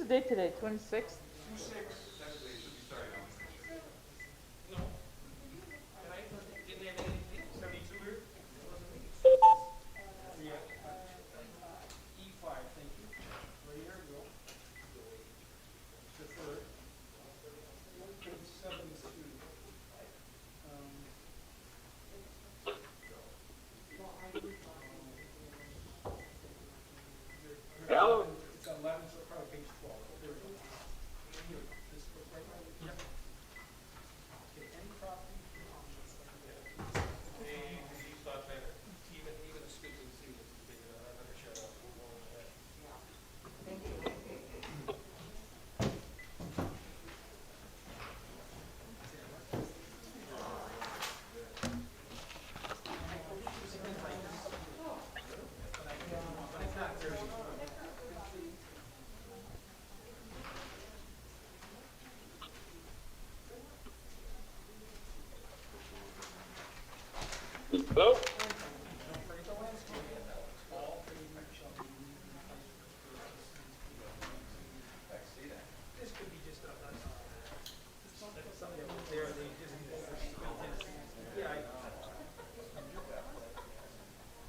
the date today, 26th? Hello? It's 11, so probably page 12. There we go. This goes right now. Yep. Okay, any property. Even a scoop and see what's big enough. I'm gonna shut up. Hello? This could be just somebody over there, they just, yeah,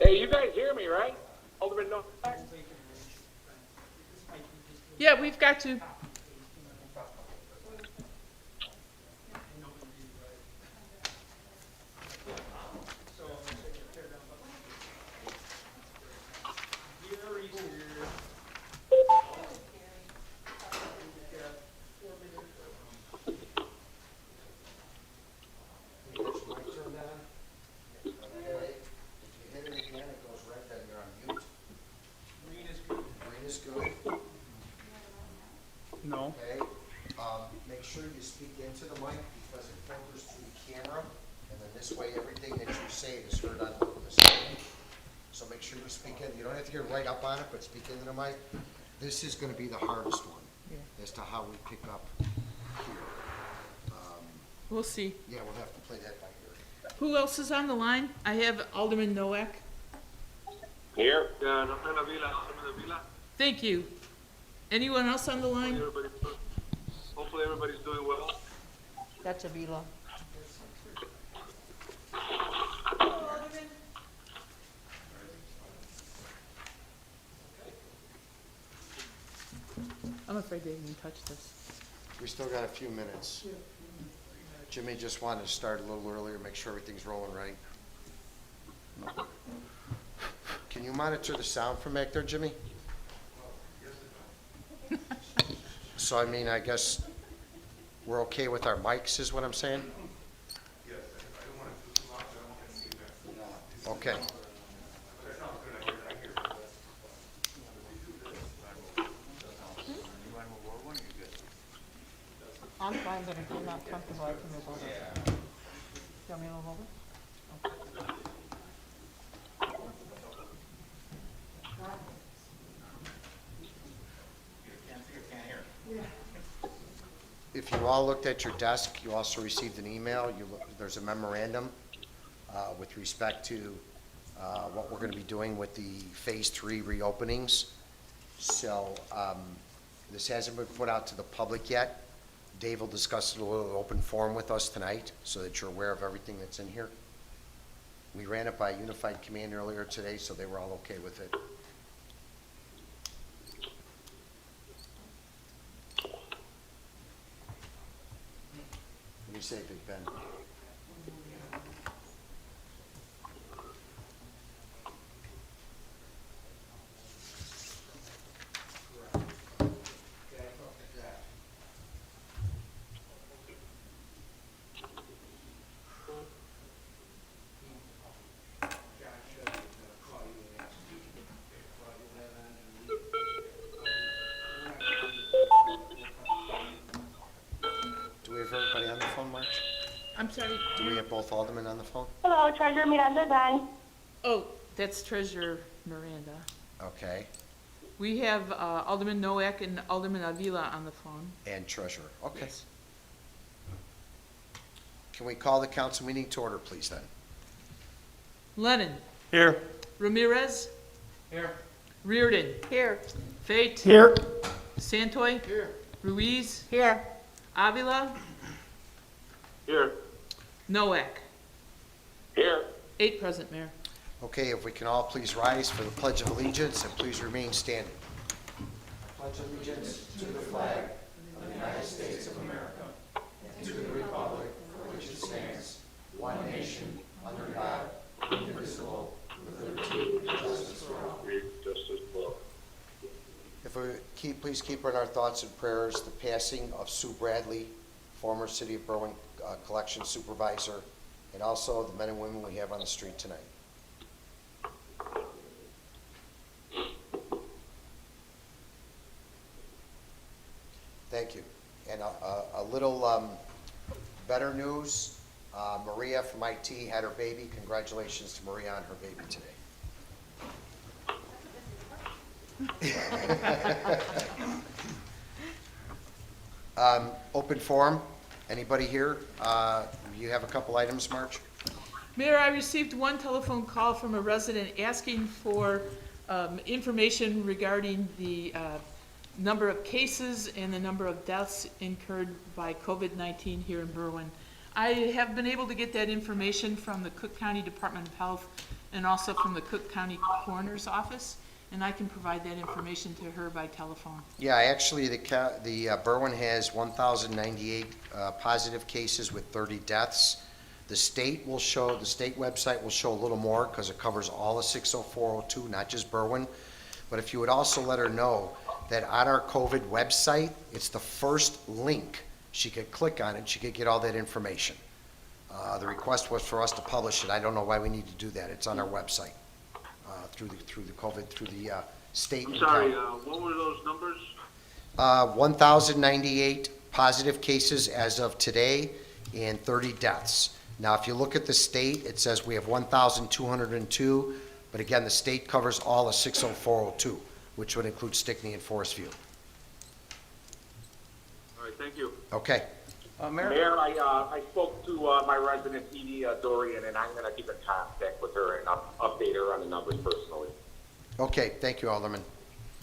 Hey, you guys hear me, right? Alderman No. Yeah, we've got to. so I'm gonna say tear down. Gary's here. We've got 4 minutes. Mic turned on? Okay. If you hit it again, it goes red, then you're on mute. Green is good. Green is good, No. okay? Make sure you speak into the mic because it filters through the camera, and then this way, everything that you say is heard on the screen. So make sure you speak in, you don't have to get right up on it, but speak into the mic. This is gonna be the hardest one, as to how we pick up here. We'll see. Yeah, we'll have to play that by ear. Who else is on the line? I have Alderman Nowak. Here? Yeah, Alderman Avila. Thank you. Anyone else on the line? Hopefully everybody's doing well. That's Avila. I'm afraid they didn't touch this. We still got a few minutes. Jimmy just wanted to start a little earlier, make sure everything's rolling right. Can you monitor the sound from back there, Jimmy? So, I mean, I guess we're okay with our mics, is what I'm saying? Yes, I don't want to too loud, I don't want to see that. Okay. That sounds good, I hear it. I'm fine, but if you're not comfortable, I can move over. You want me to move over? If you all looked at your desk, you also received an email. There's a memorandum with respect to what we're going to be doing with the Phase 3 reopenings. So this hasn't been put out to the public yet. Dave will discuss it a little open forum with us tonight so that you're aware of everything that's in here. We ran it by Unified Command earlier today, so they were all okay with it. What do you say, Big Ben? Do we have everybody on the phone, March? I'm sorry. Do we have both aldermen on the phone? Hello, Treasurer Miranda Dunn. Oh, that's Treasurer Miranda. Okay, We have Alderman Nowak and Alderman Avila on the phone. and treasurer, okay. Yes. Can we call the council meeting to order, please, then? Lennon. Here. Ramirez. Here. Reardon. Here. Fate. Here. Santoy. Here. Ruiz. Here. Avila. Here. Noack. Here. 8 present, Mayor. Okay, if we can all please rise for the Pledge of Allegiance and please remain standing. I pledge allegiance to the flag of the United States of America and to the republic for which it stands, one nation, under God, indivisible, with liberty and justice for all. Justice for all. If we please keep in our thoughts and prayers the passing of Sue Bradley, former City of Berwyn Collection Supervisor, and also the men and women we have on the street tonight. Thank you. And a little better news, Maria from IT had her baby. Congratulations to Maria on her baby today. Open forum. Anybody here? You have a couple items, Marge? Mayor, I received one telephone call from a resident asking for information regarding the number of cases and the number of deaths incurred by COVID-19 here in Berwyn. I have been able to get that information from the Cook County Department of Health and also from the Cook County Coroner's Office, and I can provide that information to her by telephone. Yeah, actually, the Berwyn has 1,098 positive cases with 30 deaths. The state website will show a little more because it covers all of 60402, not just Berwyn. But if you would also let her know that on our COVID website, it's the first link. She could click on it, she could get all that information. The request was for us to publish it. I don't know why we need to do that. It's on our website through the state. I'm sorry, what were those numbers? 1,098 positive cases as of today and 30 deaths. Now, if you look at the state, it says we have 1,202, but again, the state covers all of 60402, which would include Stickney and Forest View. All right, thank you. Okay, Mayor, I spoke to my resident, Edie Dorian, and I'm gonna keep in contact with her and update her on the numbers personally. okay, thank you, Alderman.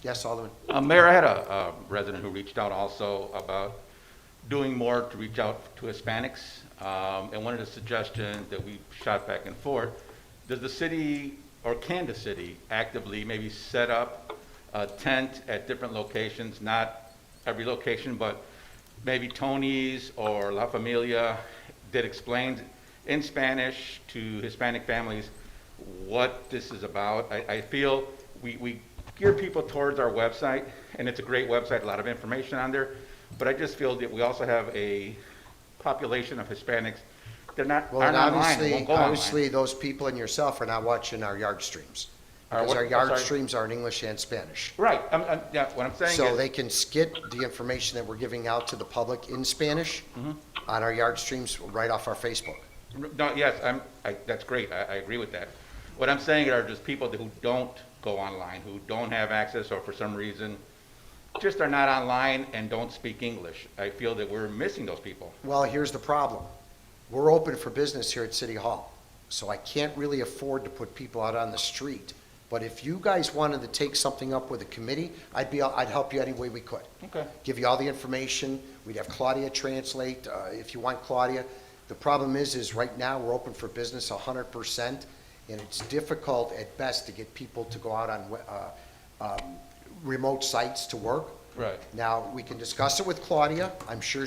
Yes, Alderman? Mayor, I had a resident who reached out also about doing more to reach out to Hispanics. And one of the suggestions that we shot back and forth, does the city, or can the city actively maybe set up a tent at different locations, not every location, but maybe Tony's or La Familia that explains in Spanish to Hispanic families what this is about. I feel we gear people towards our website, and it's a great website, a lot of information on there, but I just feel that we also have a population of Hispanics. They're not, Well, aren't and online, they won't go online. obviously, those people and yourself are not watching our yard streams. Because what? our I'm yard sorry? streams are in English and Spanish. Right, yeah, what I'm saying So is, they can get the information that we're giving out to the public in Spanish on our yard streams right off our Facebook. no, yes, that's great, I agree with that. What I'm saying are just people who don't go online, who don't have access, or for some reason, just are not online and don't speak English. I feel that we're missing those people. Well, here's the problem. We're open for business here at City Hall, so I can't really afford to put people out on the street. But if you guys wanted to take something up with the committee, I'd help you any way we could. Okay. Give you all the information. We'd have Claudia translate, if you want Claudia. The problem is right now, we're open for business 100%, and it's difficult at best to get people to go out on remote sites to work. Right. Now, we can discuss it with Claudia. I'm sure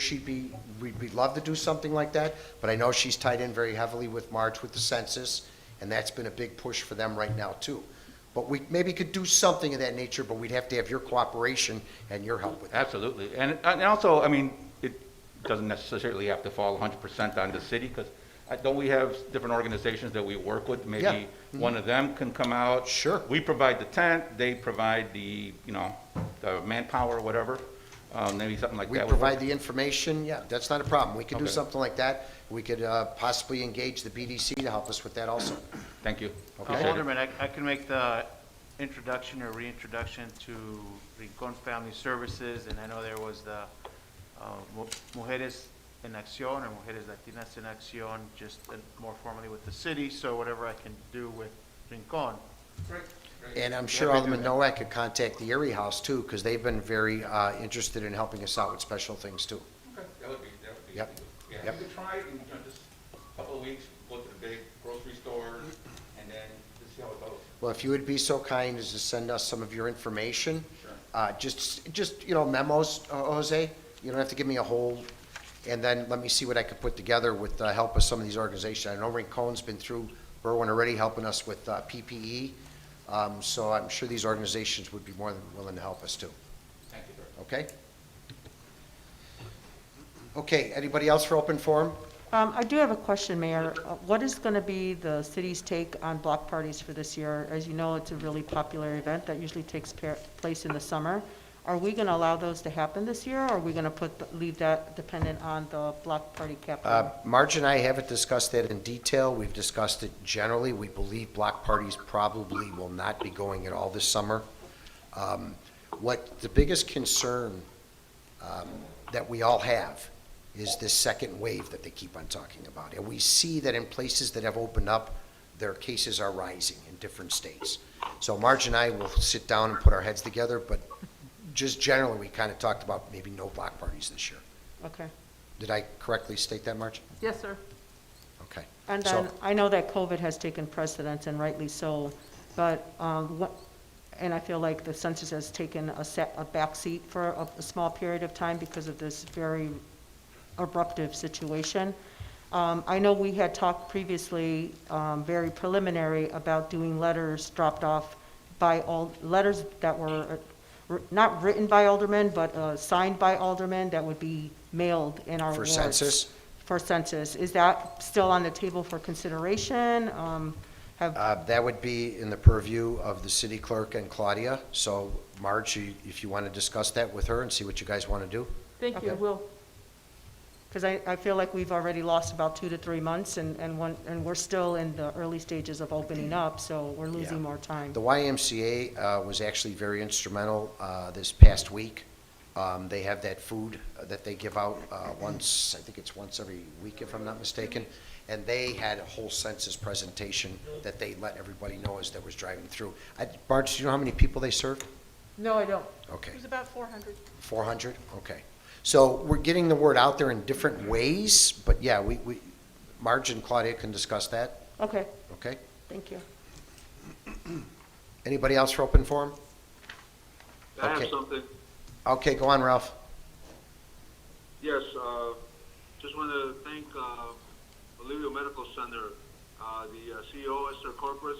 we'd love to do something like that, but I know she's tied in very heavily with March with the census, and that's been a big push for them right now, too. But we maybe could do something of that nature, but we'd have to have your cooperation and your help with it. Absolutely, and also, I mean, it doesn't necessarily have to fall 100% on the city, because don't we have different organizations that we work with? Yeah. Maybe one of them can come out. Sure. We provide the tent, they provide the manpower or whatever, maybe something like We that. provide the information, yeah, that's not a problem. We could do Okay. something like that. We could possibly engage the BDC to help us with that also. Thank you. Okay. Appreciate it. Alderman, I can make the introduction or reintroduction to Rincon Family Services, and I know there was the Mujeres en Acción or Mujeres Latinas en Acción, just more formally with the city, so whatever I can do with Rincon. Great. And I'm sure Alderman Nowak could contact the Erie House too, because they've been very interested in helping us out with special things too. Okay, that would be. Yep. Yeah, Yep. you could try it in, just a couple of weeks, go to the big grocery stores, and then just see how it goes. Well, if you would be so kind as to send us some of your information. Sure. Just, memos, Jose. You don't have to give me a whole, and then let me see what I could put together with the help of some of these organizations. I know Rincon's been through Berwyn already, helping us with PPE. So I'm sure these organizations would be more than willing to help us too. Thank you, sir. Okay? Okay, anybody else for open forum? I do have a question, Mayor. What is going to be the city's take on block parties for this year? As you know, it's a really popular event that usually takes place in the summer. Are we going to allow those to happen this year, or are we going to leave that dependent on the block party capital? Marge and I haven't discussed that in detail. We've discussed it generally. We believe block parties probably will not be going at all this summer. What the biggest concern that we all have is this second wave that they keep on talking about. And we see that in places that have opened up, their cases are rising in different states. So Marge and I will sit down and put our heads together, but just generally, we kind of talked about maybe no block parties this year. Okay. Did I correctly state that, Marge? Yes, sir. Okay. And So- then, I know that COVID has taken precedence, and rightly so, but, and I feel like the census has taken a back seat for a small period of time because of this very abruptive situation. I know we had talked previously, very preliminary, about doing letters dropped off by letters that were not written by aldermen, but signed by aldermen that would be mailed in our For wards. census? For census. Is that still on the table for consideration? That would be in the purview of the city clerk and Claudia. So Marge, if you want to discuss that with her and see what you guys want to do. Thank you, Okay. Will. Because I feel like we've already lost about 2 to 3 months, and we're still in the early stages of opening up, so we're losing Yeah. more time. The YMCA was actually very instrumental this past week. They have that food that they give out once, I think it's once every week if I'm not mistaken. And they had a whole census presentation that they let everybody know as that was driving through. Marge, do you know how many people they served? No, I don't. Okay. It was about 400. 400? Okay. So we're getting the word out there in different ways, but yeah, Marge and Claudia can discuss that, Okay, okay? thank you. Anybody else for open forum? I Okay. have something. Okay, go on, Ralph. Yes, just want to thank Olivia Medical Center, the CEO, Esther Corpus,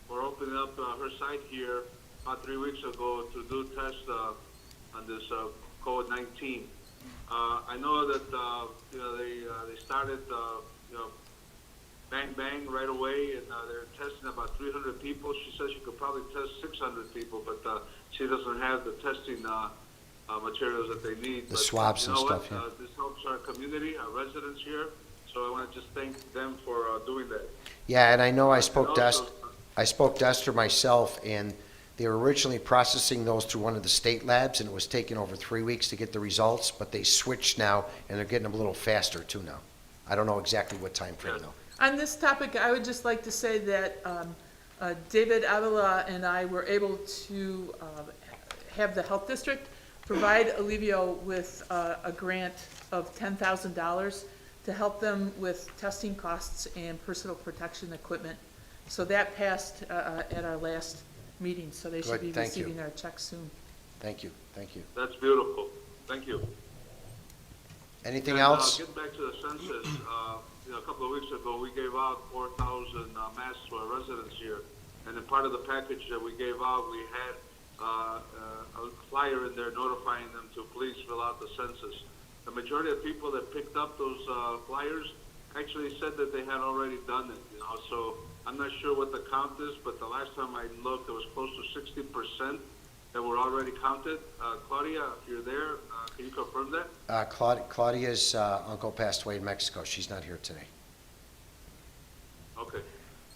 for opening up her site here about 3 weeks ago to do tests on this COVID-19. I know that they started bang bang right away, and they're testing about 300 people. She says she could probably test 600 people, but she doesn't have the testing materials that they need. The But, swabs you and know stuff, what? yeah. This helps our community, our residents here. So I want to just thank them for doing that. Yeah, and I know I spoke And to also- Esther myself, and they were originally processing those through one of the state labs, and it was taking over 3 weeks to get the results, but they switched now, and they're getting them a little faster too now. I don't know exactly what time frame though. On this topic, I would just like to say that David Avila and I were able to have the health district provide Alivio with a grant of $10,000 to help them with testing costs and personal protection equipment. So that passed at our last meeting, so they should Good, be thank you. receiving their check soon. Thank you, thank you. That's beautiful. Thank you. Anything And, else? Getting back to the census, a couple of weeks ago, we gave out 4,000 masks to our residents here. And then part of the package that we gave out, we had a flyer in there notifying them to please fill out the census. The majority of people that picked up those flyers actually said that they had already done it, so I'm not sure what the count is, but the last time I looked, it was close to 60% that were already counted. Claudia, if you're there, can you confirm that? Claudia's uncle passed away in Mexico. She's not here today. Okay.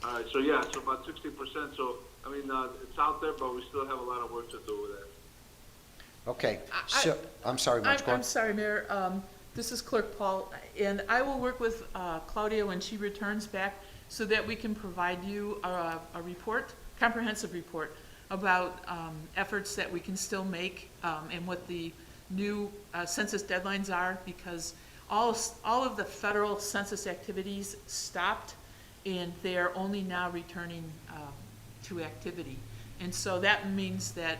All right, so yeah, so about 60%. So, I mean, it's out there, but we still have a lot of work to do with that. Okay, so, I'm sorry, Marge, go on. I'm sorry, Mayor. This is Clerk Paul, and I will work with Claudia when she returns back so that we can provide you a report comprehensive report about efforts that we can still make and what the new census deadlines are, because all of the federal census activities stopped, and they're only now returning to activity. And so that means that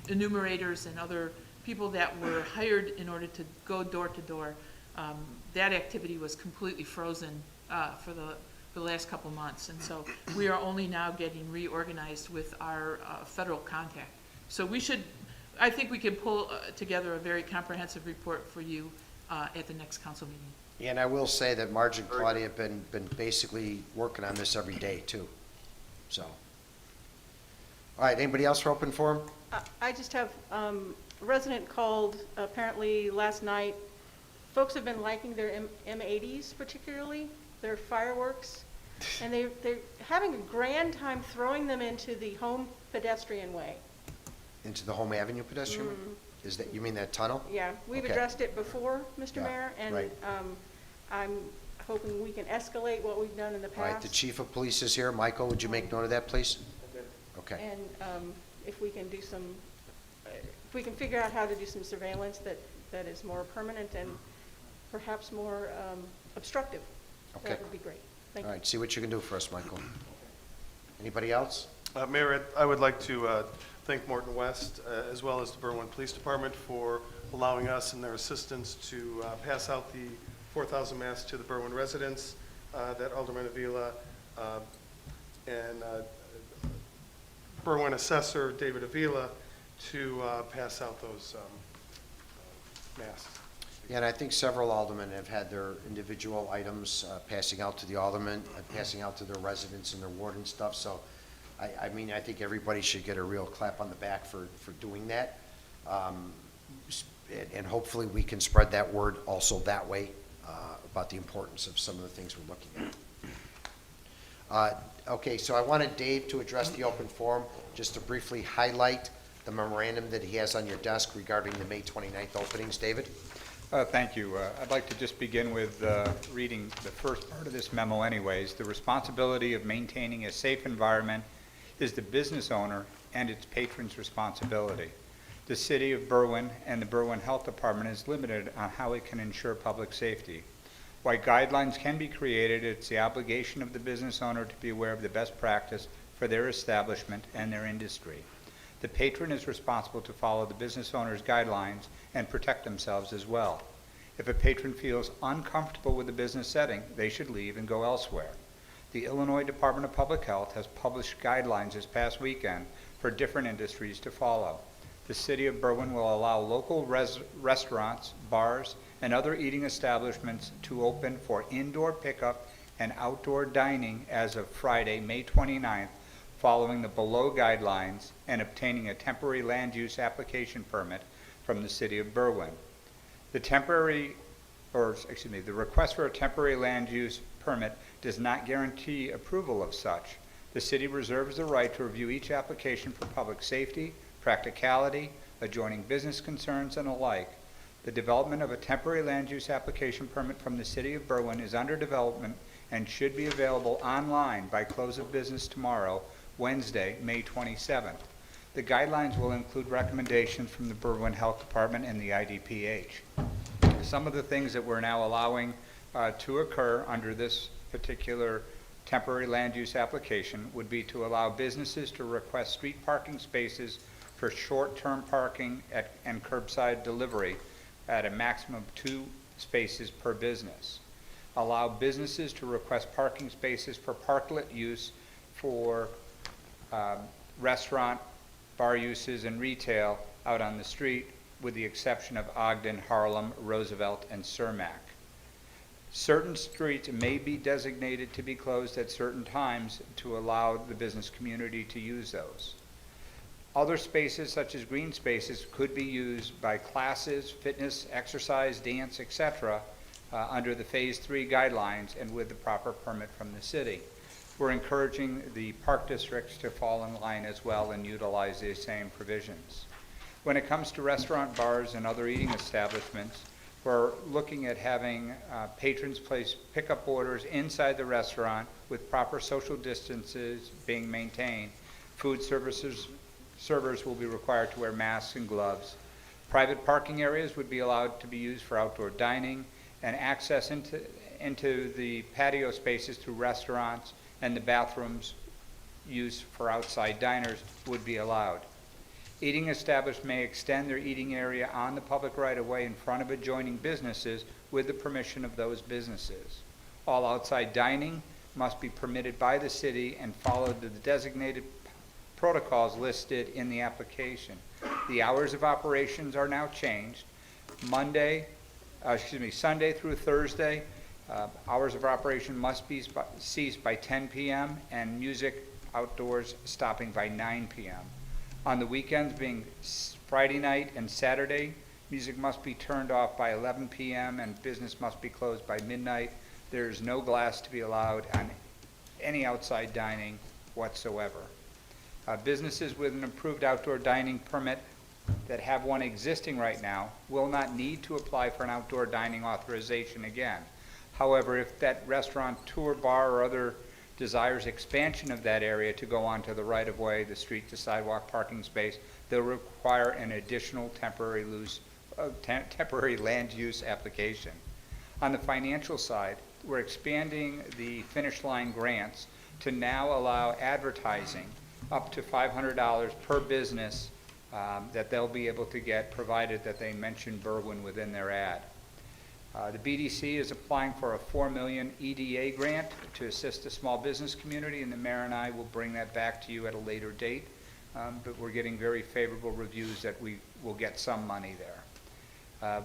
enumerators and other people that were hired in order to go door to door, that activity was completely frozen for the last couple months. And so we are only now getting reorganized with our federal contact. So I think we can pull together a very comprehensive report for you at the next council meeting. And I will say that Marge and Claudia have been basically working on this every day too, so. All right, anybody else for open forum? I just have, a resident called apparently last night. Folks have been liking their M80s particularly, their fireworks, and they're having a grand time throwing them into the home pedestrian way. Into the Home Avenue pedestrian? Is that, you mean that tunnel? Yeah, we've Okay. addressed it before, Mr. Yeah, Mayor, and right. I'm hoping we can escalate what we've done in the All right, the past. chief of police is here. Michael, would you make note of that, please? Okay. And if we can do some, if we can figure out how to do some surveillance that is more permanent and perhaps more obstructive, Okay. that would be great. Thank All you. right, see what you can do for us, Michael. Anybody else? Mayor, I would like to thank Morton West, as well as the Berwyn Police Department, for allowing us and their assistance to pass out the 4,000 masks to the Berwyn residents, that Alderman Avila and Berwyn Assessor David Avila to pass out those masks. Yeah, and I think several aldermen have had their individual items passing out to the aldermen, passing out to their residents and their ward and stuff, so I mean, I think everybody should get a real clap on the back for doing that. And hopefully we can spread that word also that way about the importance of some of the things we're looking at. Okay, so I wanted Dave to address the open forum, just to briefly highlight the memorandum that he has on your desk regarding the May 29th openings. David? Thank you. I'd like to just begin with reading the first part of this memo anyways. The responsibility of maintaining a safe environment is the business owner and its patrons' responsibility. The City of Berwyn and the Berwyn Health Department is limited on how it can ensure public safety. While guidelines can be created, it's the obligation of the business owner to be aware of the best practice for their establishment and their industry. The patron is responsible to follow the business owner's guidelines and protect themselves as well. If a patron feels uncomfortable with the business setting, they should leave and go elsewhere. The Illinois Department of Public Health has published guidelines this past weekend for different industries to follow. The City of Berwyn will allow local restaurants, bars, and other eating establishments to open for indoor pickup and outdoor dining as of Friday, May 29th, following the below guidelines and obtaining a temporary land use application permit from the City of Berwyn. The request for a temporary land use permit does not guarantee approval of such. The city reserves the right to review each application for public safety, practicality, adjoining business concerns, and the like. The development of a temporary land use application permit from the City of Berwyn is under development and should be available online by close of business tomorrow, Wednesday, May 27th. The guidelines will include recommendations from the Berwyn Health Department and the IDPH. Some of the things that we're now allowing to occur under this particular temporary land use application would be to allow businesses to request street parking spaces for short-term parking and curbside delivery at a maximum of 2 spaces per business. Allow businesses to request parking spaces for parklet use for restaurant, bar uses, and retail out on the street, with the exception of Ogden, Harlem, Roosevelt, and Cermak. Certain streets may be designated to be closed at certain times to allow the business community to use those. Other spaces, such as green spaces, could be used by classes, fitness, exercise, dance, etc., under the Phase 3 guidelines and with the proper permit from the city. We're encouraging the park districts to fall in line as well and utilize these same provisions. When it comes to restaurant, bars, and other eating establishments, we're looking at having patrons place pickup orders inside the restaurant with proper social distances being maintained Food servers will be required to wear masks and gloves. Private parking areas would be allowed to be used for outdoor dining, and access into the patio spaces through restaurants and the bathrooms used for outside diners would be allowed. Eating establishments may extend their eating area on the public right-of-way in front of adjoining businesses with the permission of those businesses. All outside dining must be permitted by the city and follow the designated protocols listed in the application. The hours of operations are now changed. Sunday through Thursday, hours of operation must be ceased by 10 p.m. and music outdoors stopping by 9 p.m. On the weekends, being Friday night and Saturday, music must be turned off by 11 p.m. and business must be closed by midnight. There is no glass to be allowed on any outside dining whatsoever. Businesses with an approved outdoor dining permit that have one existing right now will not need to apply for an outdoor dining authorization again. However, if that restaurateur, bar, or other desires expansion of that area to go onto the right-of-way, the street to sidewalk parking space, they'll require an additional temporary land use application. On the financial side, we're expanding the Finish Line grants to now allow advertising up to $500 per business that they'll be able to get, provided that they mention Berwyn within their ad. The BDC is applying for a $4 million EDA grant to assist the small business community, and the mayor and I will bring that back to you at a later date. But we're getting very favorable reviews that we will get some money there.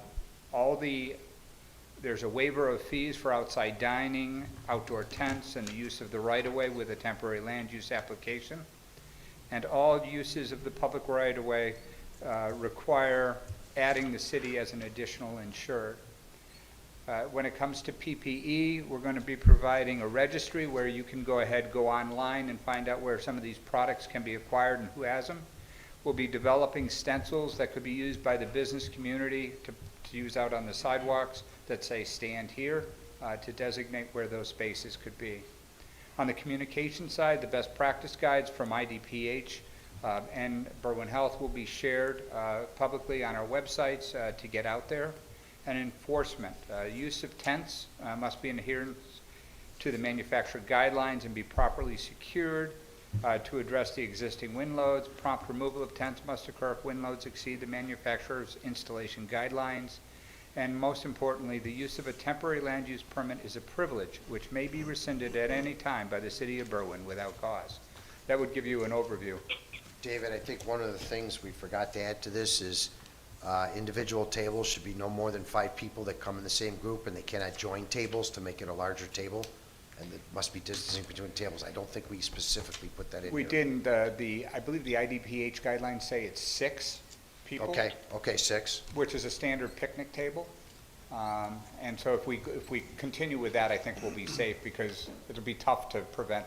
There's a waiver of fees for outside dining, outdoor tents, and the use of the right-of-way with a temporary land use application. And all uses of the public right-of-way require adding the city as an additional insured. When it comes to PPE, we're going to be providing a registry where you can go online and find out where some of these products can be acquired and who has them. We'll be developing stencils that could be used by the business community to use out on the sidewalks that say "stand here" to designate where those spaces could be. On the communication side, the best practice guides from IDPH and Berwyn Health will be shared publicly on our websites to get out there. And enforcement. Use of tents must be in adherence to the manufacturer guidelines and be properly secured to address the existing wind loads. Prompt removal of tents must occur if wind loads exceed the manufacturer's installation guidelines. And most importantly, the use of a temporary land use permit is a privilege which may be rescinded at any time by the city of Berwyn without cause. That would give you an overview. David, I think one of the things we forgot to add to this is individual tables should be no more than 5 people that come in the same group, and they cannot join tables to make it a larger table, and there must be distancing between tables. I don't think we specifically put that in We here. didn't, I believe the IDPH guidelines say it's 6 people. Okay, 6. Which is a standard picnic table. And so if we continue with that, I think we'll be safe, because it'll be tough to prevent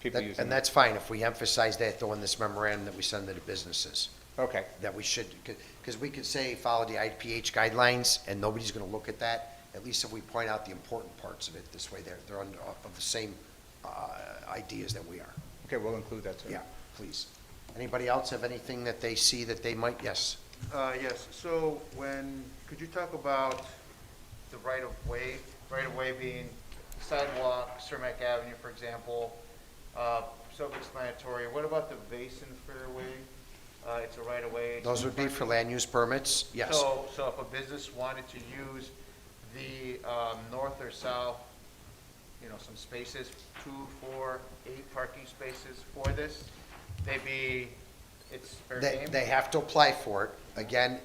people using And that's fine if we emphasize that, though, in this memorandum that we send to the businesses. Okay. That we should, because we could say follow the IPH guidelines, and nobody's going to look at that. At least if we point out the important parts of it, this way they're of the same ideas that we are. Okay, we'll include that, sir. Yeah, please. Anybody else have anything that they see that they might, yes? Yes, so could you talk about the right-of-way being sidewalk, Cermak Avenue, for example, self-explanatory. What about the Basin Fairway? It's a right-of-way. Those would be for land use permits, yes. So if a business wanted to use the north or south, some spaces, 2, 4, 8 parking spaces for this, it's fair game? They have to apply for it. Again,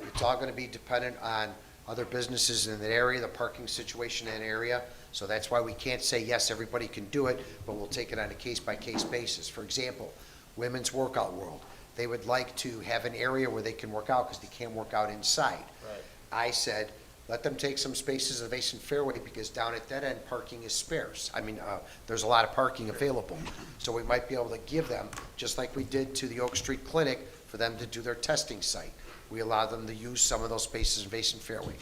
it's all going to be dependent on other businesses in that area, the parking situation in that area. So that's why we can't say, yes, everybody can do it, but we'll take it on a case-by-case basis. For example, Women's Workout World. They would like to have an area where they can work out because they can't work out inside. Right. I said, let them take some spaces of Basin Fairway because down at that end, parking is sparse. There's a lot of parking available. So we might be able to give them, just like we did to the Oak Street Clinic, for them to do their testing site. We allow them to use some of those spaces in Basin Fairway.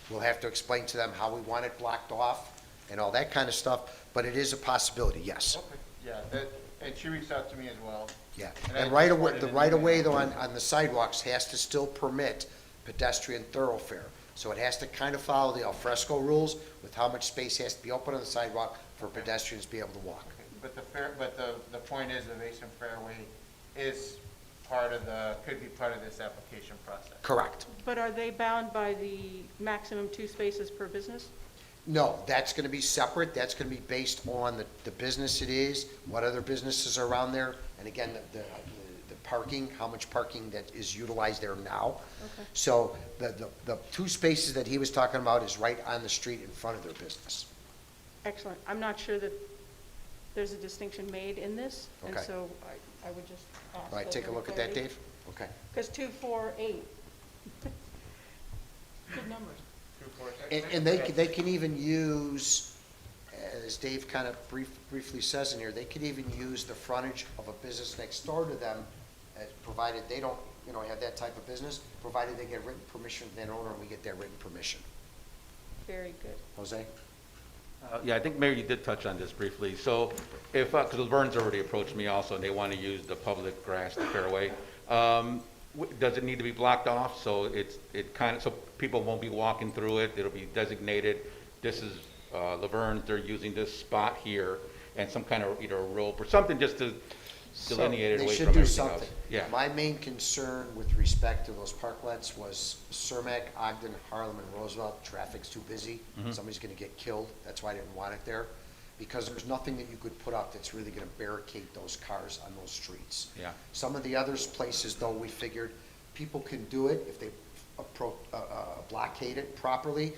We'll have to explain to them how we want it blocked off and all that kind of stuff, but it is a possibility, yes. Okay, yeah, And she reached out to me as well. Yeah, And I and right just away, wanted the an right of way email. though on the sidewalks has to still permit pedestrian thoroughfare. So it has to kind of follow the alfresco rules with how much space has to be open on the sidewalk for pedestrians to be able to walk. But the point is the Mason Fairway is could be part of this application process. Correct. But are they bound by the maximum 2 spaces per business? No, that's gonna be separate, that's gonna be based on the business it is, what other businesses are around there, and again, the parking, how much parking that is utilized there now. Okay. So the 2 spaces that he was talking about is right on the street in front of their business. Excellent. I'm not sure that there's a distinction made in this, and Okay. so I would just ask. All right, take a look at that, Dave? Okay. Because 2, 4, 8. Good numbers. And they can even use, as Dave kind of briefly says in here, they can even use the frontage of a business next door to them, provided they don't, have that type of business, provided they get written permission from that owner and we get that written permission. Very good. Jose? Yeah, I think, Mayor, you did touch on this briefly. So if, because Laverne's already approached me also, and they want to use the public grass, the fairway, does it need to be blocked off? So so people won't be walking through it, it'll be designated, this is Laverne's, they're using this spot here, and some kind of either a rope or something just to delineate it away from everything They else. should do something. Yeah. My main concern with respect to those parklets was Cermak, Ogden, Harlem, and Roosevelt, traffic's too busy. Somebody's gonna get killed, that's why I didn't want it there. Because there's nothing that you could put up that's really gonna barricade those cars on those streets. Yeah. Some of the other places, though, we figured people can do it if they blockade it properly.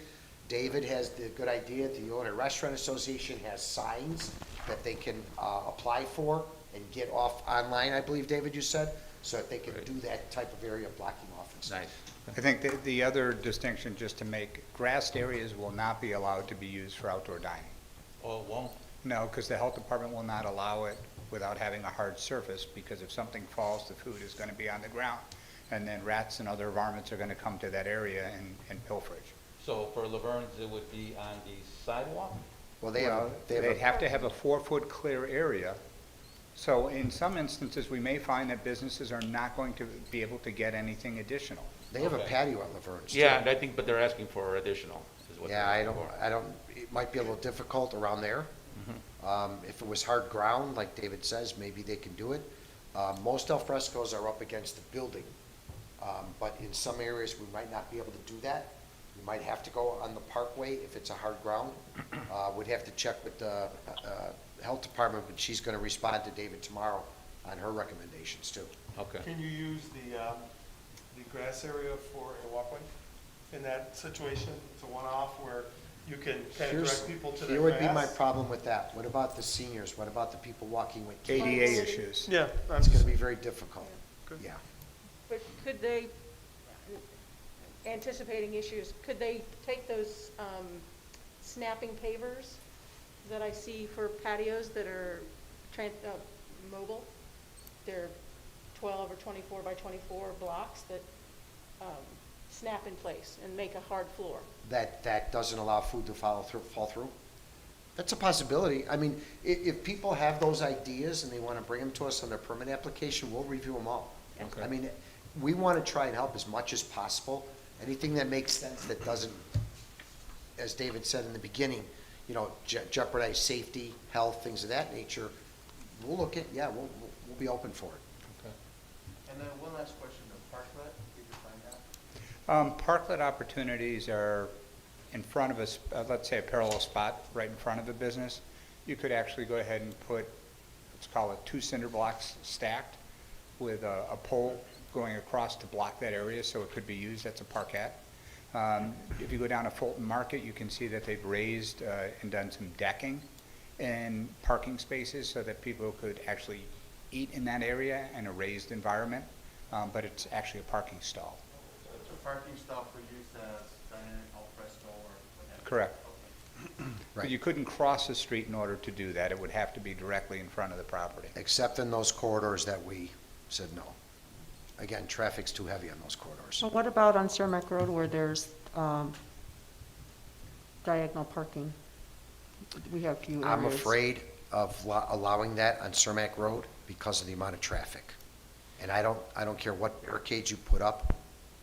David has the good idea, the Owner Restaurant Association has signs that they can apply for and get off online, I believe, David, you said, so that they can do that type of area blocking off and stuff. Nice. I think the other distinction, just to make, grassed areas will not be allowed to be used for outdoor dining. Oh, it won't? No, because the health department will not allow it without having a hard surface, because if something falls, the food is going to be on the ground, and then rats and other varmints are going to come to that area and pilferage. So for Laverne's, it would be on the sidewalk? Well, they Well, have they'd have to have a 4-foot clear area. So in some instances, we may find that businesses are not going to be able to get anything additional. They have a Okay. patio at Laverne's, too. Yeah, and I think, but they're asking for additional, is what Yeah, they're asking for. it might be a little difficult around there. If it was hard ground, like David says, maybe they can do it. Most al frescoes are up against the building, but in some areas, we might not be able to do that. We might have to go on the parkway if it's a hard ground. We'd have to check with the health department, but she's gonna respond to David tomorrow on her recommendations, too. Okay. Can you use the grass area for a walkway in that situation? It's a one-off where you can kind of direct people to the grass? Here would be my problem with that. What about the seniors? What about the people walking with kids? ADA issues. Yeah. It's gonna be very difficult. Yeah. But could they, anticipating issues, could they take those snapping pavers that I see for patios that are mobile? They're 12 or 24 by 24 blocks that snap in place and make a hard floor. That doesn't allow food to fall through? That's a possibility. I mean, if people have those ideas and they want to bring them to us on their permit application, we'll review them all. Okay. I mean, we want to try and help as much as possible. Anything that makes sense that doesn't, as David said in the beginning, jeopardize safety, health, things of that nature, we'll look at, we'll be open for it. And then one last question, the parklet, did you find that? Parklet opportunities are in front of us, let's say a parallel spot right in front of the business. You could actually go ahead and put, let's call it 2 cinder blocks stacked with a pole going across to block that area so it could be used as a parkette. If you go down to Fulton Market, you can see that they've raised and done some decking and parking spaces so that people could actually eat in that area in a raised environment, but it's actually a parking stall. So it's a parking stall for use as dining al fresco or whatever? Correct. Okay. But you couldn't cross the street in order to do that. It would have to be directly in front of the property. Except in those corridors that we said no. Again, traffic's too heavy on those corridors. Well, what about on Cermak Road where there's diagonal parking? We have a few areas. I'm afraid, allowing that on Cermak Road because of the amount of traffic. And I don't care what barricades you put up,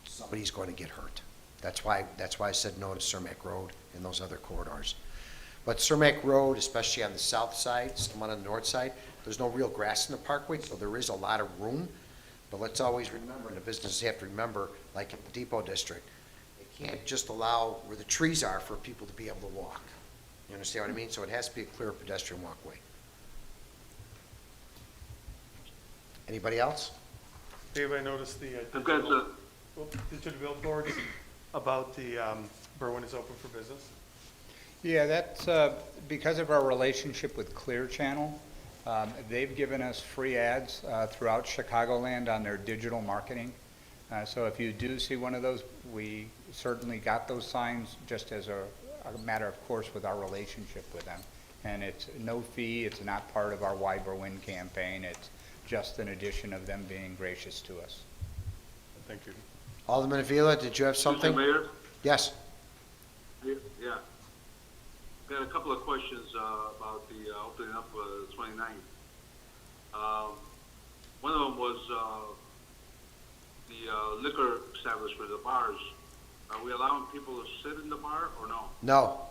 somebody's going to get hurt. That's why I said no to Cermak Road and those other corridors. But Cermak Road, especially on the south side, some on the north side, there's no real grass in the parkway, so there is a lot of room. But let's always remember, and the businesses have to remember, like in the Depot District, they can't just allow where the trees are for people to be able to walk. You understand what I mean? So it has to be a clear pedestrian walkway. Anybody else? Dave, I noticed the I've got digital billboards about the Berwyn is open for business. Yeah, that's because of our relationship with Clear Channel. They've given us free ads throughout Chicagoland on their digital marketing. So if you do see one of those, we certainly got those signs just as a matter of course with our relationship with them. And it's no fee, it's not part of our Why Berwyn campaign, it's just an addition of them being gracious to us. Thank you. Alderman Avila, did you have something? Mr. Mayor? Yes. Yeah. Got a couple of questions about the opening up the 29th. One of them was the liquor establishment, the bars. Are we allowing people to sit in the bar or no? No.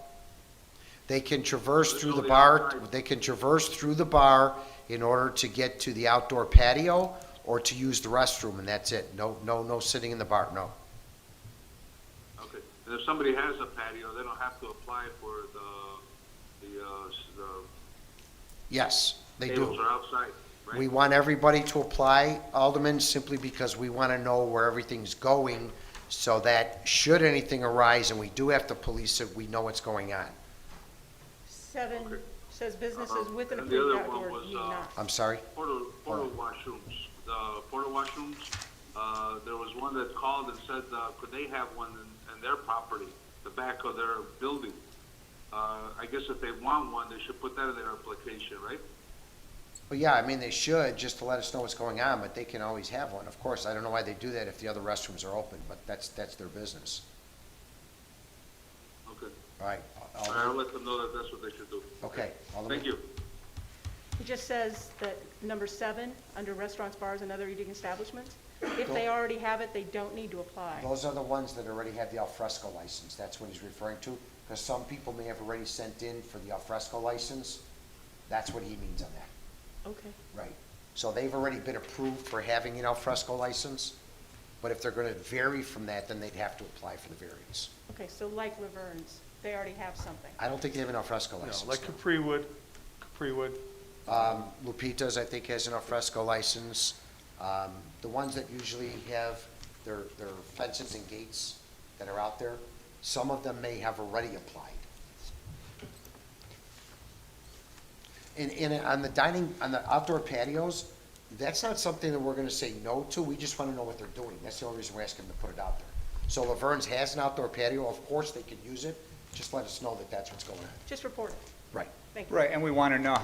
They can traverse through the only bar, outside. they can traverse through the bar in order to get to the outdoor patio or to use the restroom, and that's it. No sitting in the bar, no. Okay. And if somebody has a patio, they don't have to apply for the Yes, they tables do. are outside, right? We want everybody to apply, Alderman, simply because we want to know where everything's going so that should anything arise and we do have to police it, we know what's going on. 7 Okay. says businesses with an And the approved other one outdoor was, need not. I'm sorry? Porta washrooms. The porta washrooms, there was one that called and said, could they have one in their property, the back of their building? I guess if they want one, they should put that in their application, right? Well, yeah, I mean, they should, just to let us know what's going on, but they can always have one. Of course, I don't know why they do that if the other restrooms are open, but that's their business. Okay. All right. I'll let them know that that's what they should do. Okay. Alderman? Thank you. It just says that number 7, under restaurants, bars, and other eating establishments, if they already have it, they don't need to apply. Those are the ones that already have the alfresco license. That's what he's referring to. Because some people may have already sent in for the alfresco license. That's what he means on that. Okay. Right. So they've already been approved for having an alfresco license. But if they're going to vary from that, then they'd have to apply for the variance. Okay, so like Laverne's, they already have something. I don't think they have an alfresco No, license. like no. Capriwood. Lupita's, I think, has an alfresco license. The ones that usually have their fences and gates that are out there, some of them may have already applied. On the outdoor patios, that's not something that we're gonna say no to, we just wanna know what they're doing. That's the only reason we're asking them to put it out there. So Laverne's has an outdoor patio, of course they can use it, just let us know that that's what's going on. Just report it. Right. Thank you. Right, and we want to know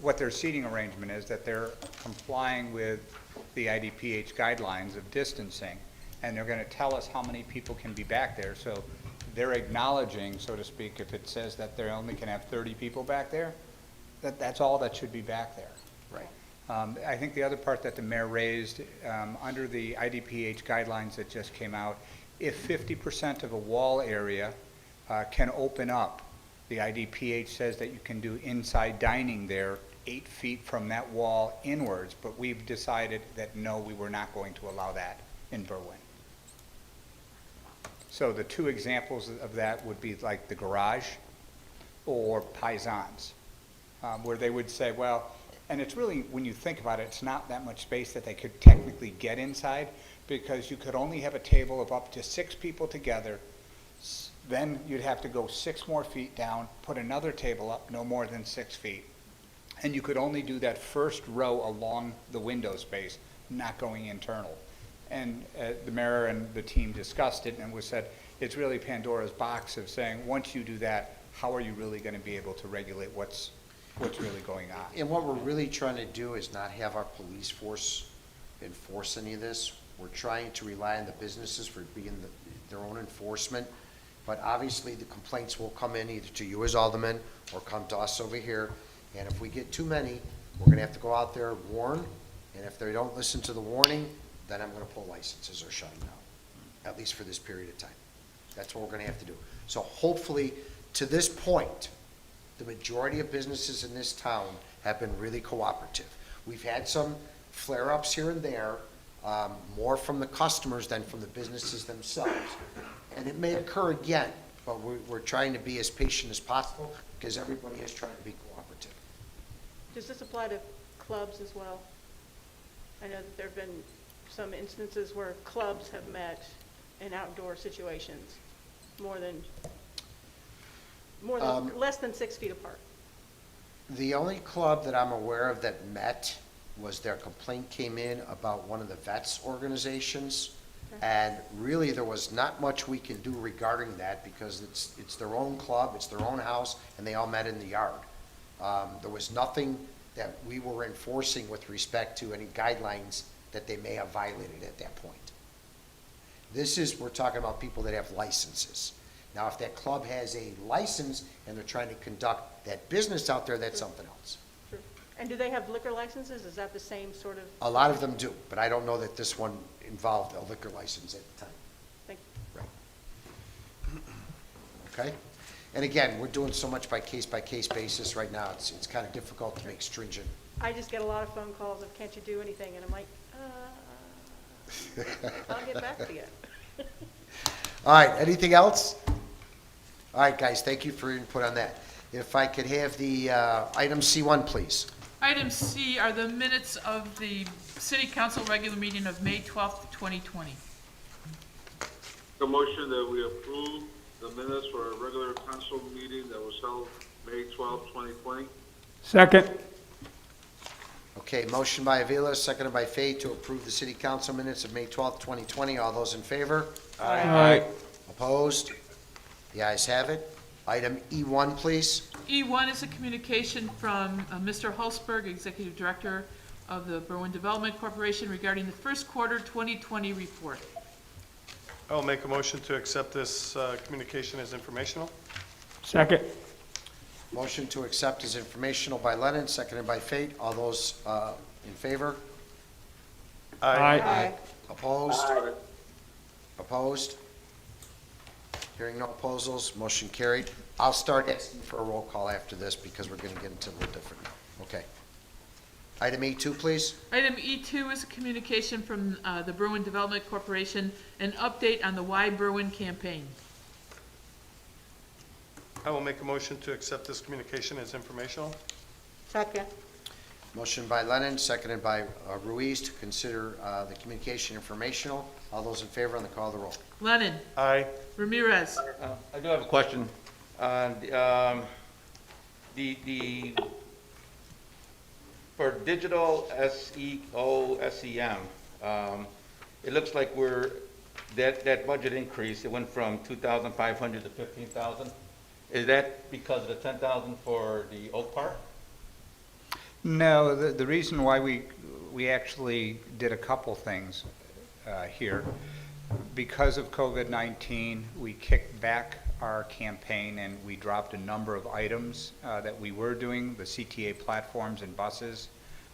what their seating arrangement is, that they're complying with the IDPH guidelines of distancing, and they're going to tell us how many people can be back there, so they're acknowledging, so to speak, if it says that they only can have 30 people back there, that's all that should be back there. Right. I think the other part that the mayor raised, under the IDPH guidelines that just came out, if 50% of a wall area can open up, the IDPH says that you can do inside dining there 8 feet from that wall inwards, but we've decided that no, we were not going to allow that in Berwyn. So the two examples of that would be like the garage or Paisans, where they would say, well, and it's really, when you think about it, it's not that much space that they could technically get inside, because you could only have a table of up to 6 people together. Then you'd have to go 6 more feet down, put another table up, no more than 6 feet. And you could only do that first row along the window space, not going internal. And the mayor and the team discussed it and was said, it's really Pandora's box of saying, once you do that, how are you really going to be able to regulate what's really going on? And what we're really trying to do is not have our police force enforce any of this. We're trying to rely on the businesses for being their own enforcement but obviously the complaints will come in either to you as aldermen or come to us over here. And if we get too many, we're gonna have to go out there, warn, and if they don't listen to the warning, then I'm gonna pull licenses or shut them down, at least for this period of time. That's what we're gonna have to do. So hopefully, to this point, the majority of businesses in this town have been really cooperative. We've had some flare-ups here and there, more from the customers than from the businesses themselves. And it may occur again, but we're trying to be as patient as possible because everybody is trying to be cooperative. Does this apply to clubs as well? I know that there have been some instances where clubs have met in outdoor situations, less than 6 feet apart. The only club that I'm aware of that met was their complaint came in about one of the vets organizations. And really, there was not much we can do regarding that because it's their own club, it's their own house, and they all met in the yard. There was nothing that we were enforcing with respect to any guidelines that they may have violated at that point. We're talking about people that have licenses. Now, if that club has a license and they're trying to conduct that business out there, that's something else. True. And do they have liquor licenses? Is that the same sort of? A lot of them do, but I don't know that this one involved a liquor license at the time. Thank you. Right. Okay? And again, we're doing so much by case basis right now, it's kind of difficult to make stringent. I just get a lot of phone calls of, can't you do anything? And I'm like, I'll get back to you. All right, anything else? All right, guys, thank you for your input on that. If I could have the item C1, please. Item C are the minutes of the City Council regular meeting of May 12th, 2020. The motion that we approve the minutes for a regular council meeting that was held May 12, 2020. Second. Okay, motion by Avila, seconded by Fay to approve the City Council minutes of May 12th, 2020. All those in favor? Aye. Opposed? The ayes have it. Item E1, please. E1 is a communication from Mr. Hulsberg, Executive Director of the Berwyn Development Corporation regarding the first quarter 2020 report. I will make a motion to accept this communication as informational. Second. Motion to accept is informational by Lennon, seconded by Fate. All those in favor? Aye. Opposed? Opposed? Hearing no opposals, motion carried. I'll start asking for a roll call after this because we're going to get into a little different now. Okay. Item E2, please. Item E2 is a communication from the Berwyn Development Corporation, an update on the Why Berwyn campaign. I will make a motion to accept this communication as informational. Second. Motion by Lennon, seconded by Ruiz to consider the communication informational. All those in favor on the call of the roll. Lennon. Aye. Ramirez. I do have a question. For digital SEO, SEM, it looks like that budget increase, it went from 2,500 to 15,000. Is that because of the 10,000 for the Oak Park? No, the reason why we actually did a couple things here, because of COVID-19, we kicked back our campaign and we dropped a number of items that we were doing, the CTA platforms and buses,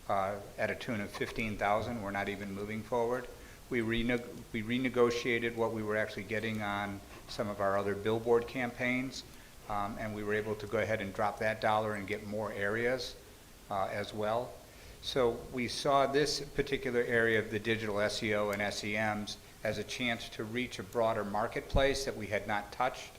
at a tune of 15,000. We're not even moving forward. We renegotiated what we were actually getting on some of our other billboard campaigns, and we were able to go ahead and drop that dollar and get more areas as well. So we saw this particular area of the digital SEO and SEMs as a chance to reach a broader marketplace that we had not touched,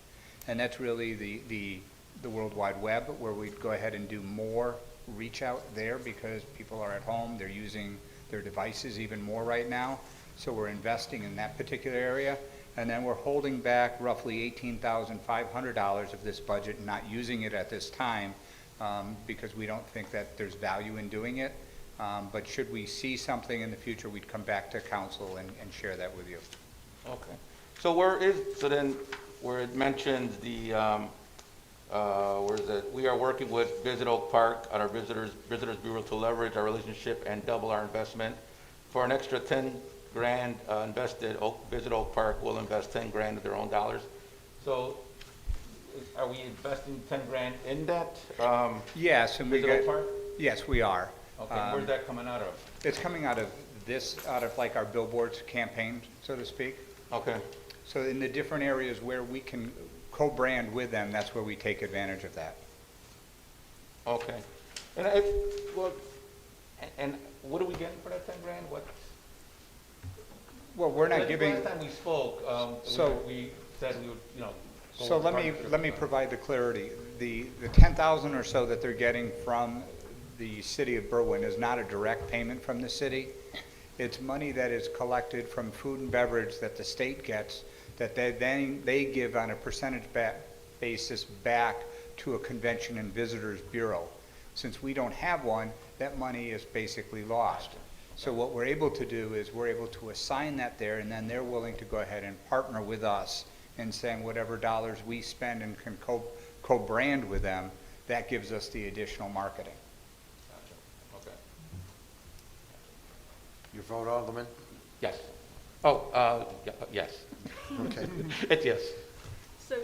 and that's really the World Wide Web, where we'd go ahead and do more reach out there because people are at home, they're using their devices even more right now, so we're investing in that particular area. And then we're holding back roughly $18,500 of this budget and not using it at this time because we don't think that there's value in doing it. But should we see something in the future, we'd come back to council and share that with you. Okay. So where it mentions the, where is it? We are working with Visit Oak Park on our Visitors Bureau to leverage our relationship and double our investment. For an extra 10 grand invested, Visit Oak Park will invest 10 grand of their own dollars. So are we investing 10 grand in that? Yes, and we Digital get, part? yes, we are. Okay, where's that coming out of? It's coming out of out of like our billboards campaign, so to speak. Okay. So in the different areas where we can co-brand with them, that's where we take advantage of that. Okay. Well, and what are we getting for that 10 grand? What? Well, we're not giving. Last time we spoke, So- we said we would, go So with partnership. let me provide the clarity. The 10,000 or so that they're getting from the city of Berwyn is not a direct payment from the city. It's money that is collected from food and beverage that the state gets, that they give on a percentage basis back to a convention and visitors bureau. Since we don't have one, that money is basically lost. So what we're able to do is we're able to assign that there, and then they're willing to go ahead and partner with us in saying whatever dollars we spend and can co-brand with them, that gives us the additional marketing. Gotcha. Okay. Your vote, Alderman? Yes. Oh, yes. Okay. It's yes. So,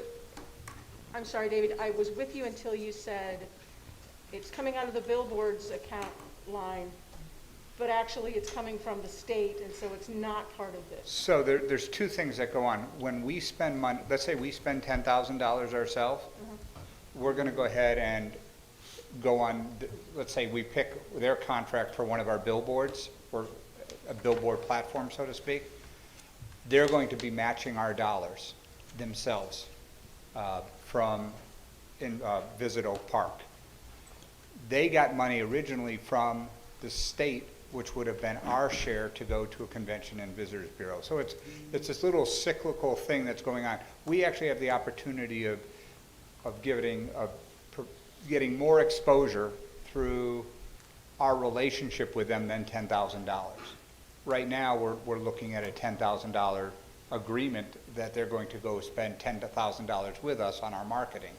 I'm sorry, David, I was with you until you said it's coming out of the billboards account line, but actually it's coming from the state, and so it's not part of this. So there's two things that go on. When we spend money, let's say we spend $10,000 ourselves, we're going to go ahead and go on, let's say we pick their contract for one of our billboards, or a billboard platform, so to speak. They're going to be matching our dollars themselves from Visit Oak Park. They got money originally from the state, which would have been our share to go to a convention and visitors bureau. So it's this little cyclical thing that's going on. We actually have the opportunity of getting more exposure through our relationship with them than $10,000. Right now, we're looking at a $10,000 agreement that they're going to go spend $10,000 with us on our marketing.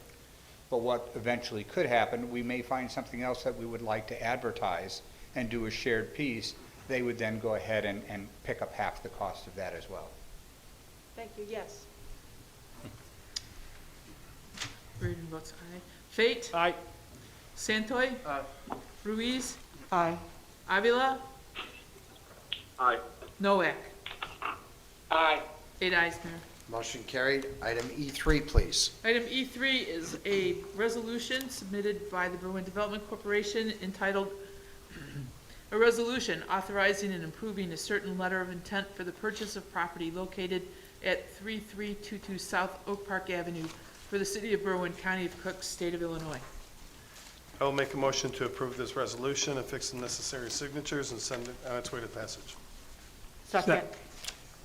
But what eventually could happen, we may find something else that we would like to advertise and do a shared piece. They would then go ahead and pick up half the cost of that as well. Thank you, yes. Braden votes aye. Fate? Aye. Santoy? Ruiz? Aye. Avila? Aye. Noack? Aye. 8 ayes, Mayor. Motion carried. Item E3, please. Item E3 is a resolution submitted by the Berwyn Development Corporation entitled, "A Resolution Authorizing and Approving a Certain Letter of Intent for the Purchase of Property Located at 3322 South Oak Park Avenue for the City of Berwyn, County of Cook, State of Illinois." I will make a motion to approve this resolution, affix the necessary signatures, and send it on its way to passage. Second.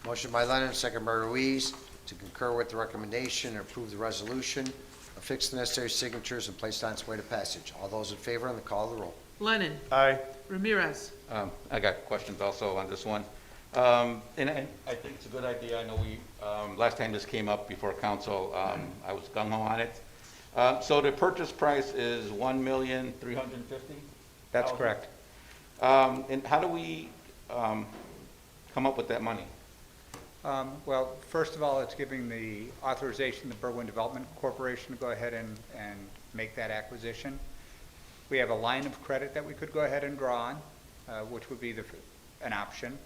Motion by Lennon, second by Ruiz, to concur with the recommendation and approve the resolution, affix the necessary signatures, and place it on its way to passage. All those in favor on the call of the roll. Lennon? Aye. Ramirez? I got questions also on this one. And I think it's a good idea. I know last time this came up before council, I was gung-ho on it. So the purchase price is $1,350,000? That's correct. And how do we come up with that money? Well, first of all, it's giving the authorization to the Berwyn Development Corporation to go ahead and make that acquisition. We have a line of credit that we could go ahead and draw on, which would be an option.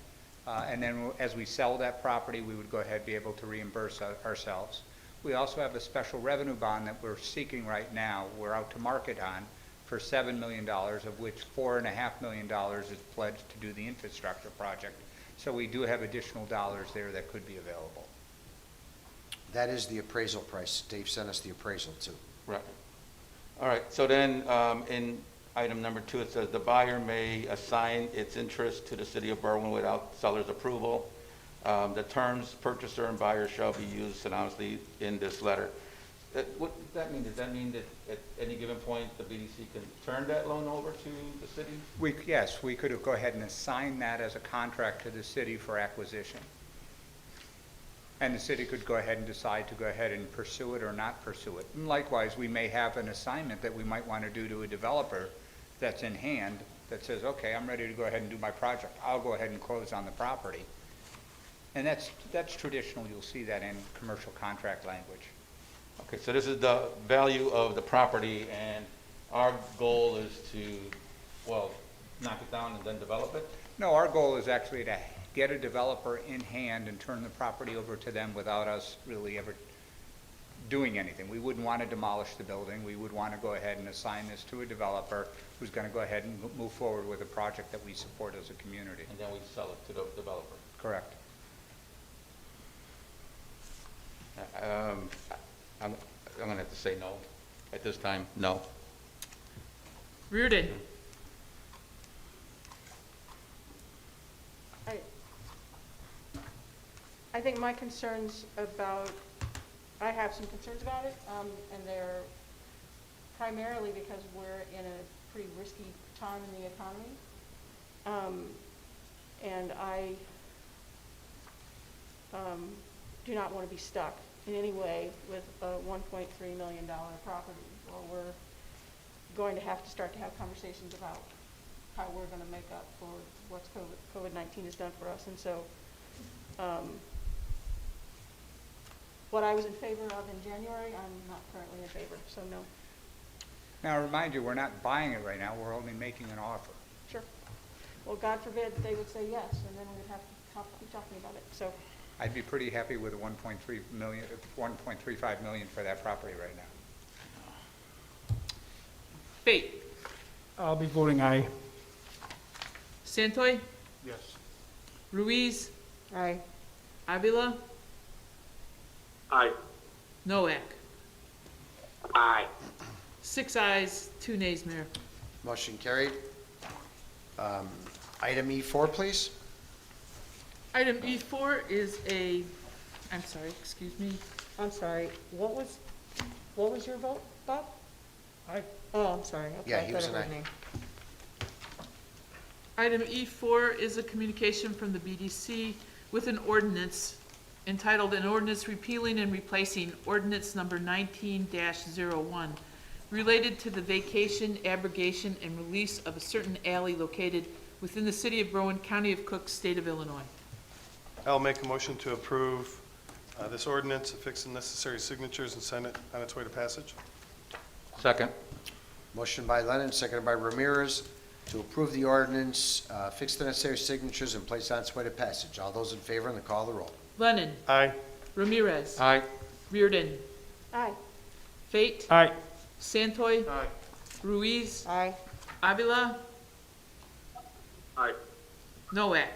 And then as we sell that property, we would go ahead and be able to reimburse ourselves. We also have a special revenue bond that we're seeking right now, we're out to market on, for $7 million, of which $4.5 million is pledged to do the infrastructure project. So we do have additional dollars there that could be available. That is the appraisal price. Dave sent us the appraisal, too. Right. All right, so then in item number 2, it says the buyer may assign its interest to the city of Berwyn without seller's approval. The terms purchaser and buyer shall be used synonymously in this letter. What does that mean? Does that mean that at any given point, the BDC can turn that loan over to the city? Yes, we could go ahead and assign that as a contract to the city for acquisition. And the city could go ahead and decide to go ahead and pursue it or not pursue it. And likewise, we may have an assignment that we might want to do to a developer that's in hand that says, okay, I'm ready to go ahead and do my project. I'll go ahead and close on the property. And that's traditional. You'll see that in commercial contract language. Okay, so this is the value of the property, and our goal is to, well, knock it down and then develop it? No, our goal is actually to get a developer in hand and turn the property over to them without us really ever doing anything. We wouldn't want to demolish the building. We would want to go ahead and assign this to a developer who's going to go ahead and move forward with a project that we support as a community. And then we sell it to the developer? Correct. I'm gonna have to say no. At this time, no. Reardon. I think my concerns about, I have some concerns about it, and they're primarily because we're in a pretty risky time in the economy. And I do not want to be stuck in any way with a $1.3 million property, or we're going to have to start to have conversations about how we're going to make up for what COVID-19 has done for us. And so what I was in favor of in January, I'm not currently in favor, so no. Now, I remind you, we're not buying it right now. We're only making an offer. Sure. Well, God forbid they would say yes, and then we'd have to keep talking about it. So I'd be pretty happy with a 1.35 million for that property right now. Fate. I'll be voting aye. Santoy. Yes. Ruiz. Aye. Avila. Aye. Noack. Aye. 6 ayes, 2 nays, Mayor. Motion carried. Item E4, please. Item E4 is I'm sorry, excuse me. I'm sorry, what was your vote, Bob? Aye. Oh, I'm sorry. Okay, Yeah, I he thought was I an heard aye. name. Item E4 is a communication from the BDC with an ordinance entitled An Ordinance Repealing and Replacing Ordinance Number 19-01 related to the vacation, abrogation, and release of a certain alley located within the city of Berwyn, county of Cook, state of Illinois. I'll make a motion to approve this ordinance, affix the necessary signatures, and send it on its way to passage. Second. Motion by Lennon, seconded by Ramirez, to approve the ordinance, fix the necessary signatures, and place on its way to passage. All those in favor on the call of the roll. Lennon. Aye. Ramirez. Aye. Reardon. aye. Fate. Aye. Santoy. Aye. Ruiz. Aye. Avila. Aye. Noack.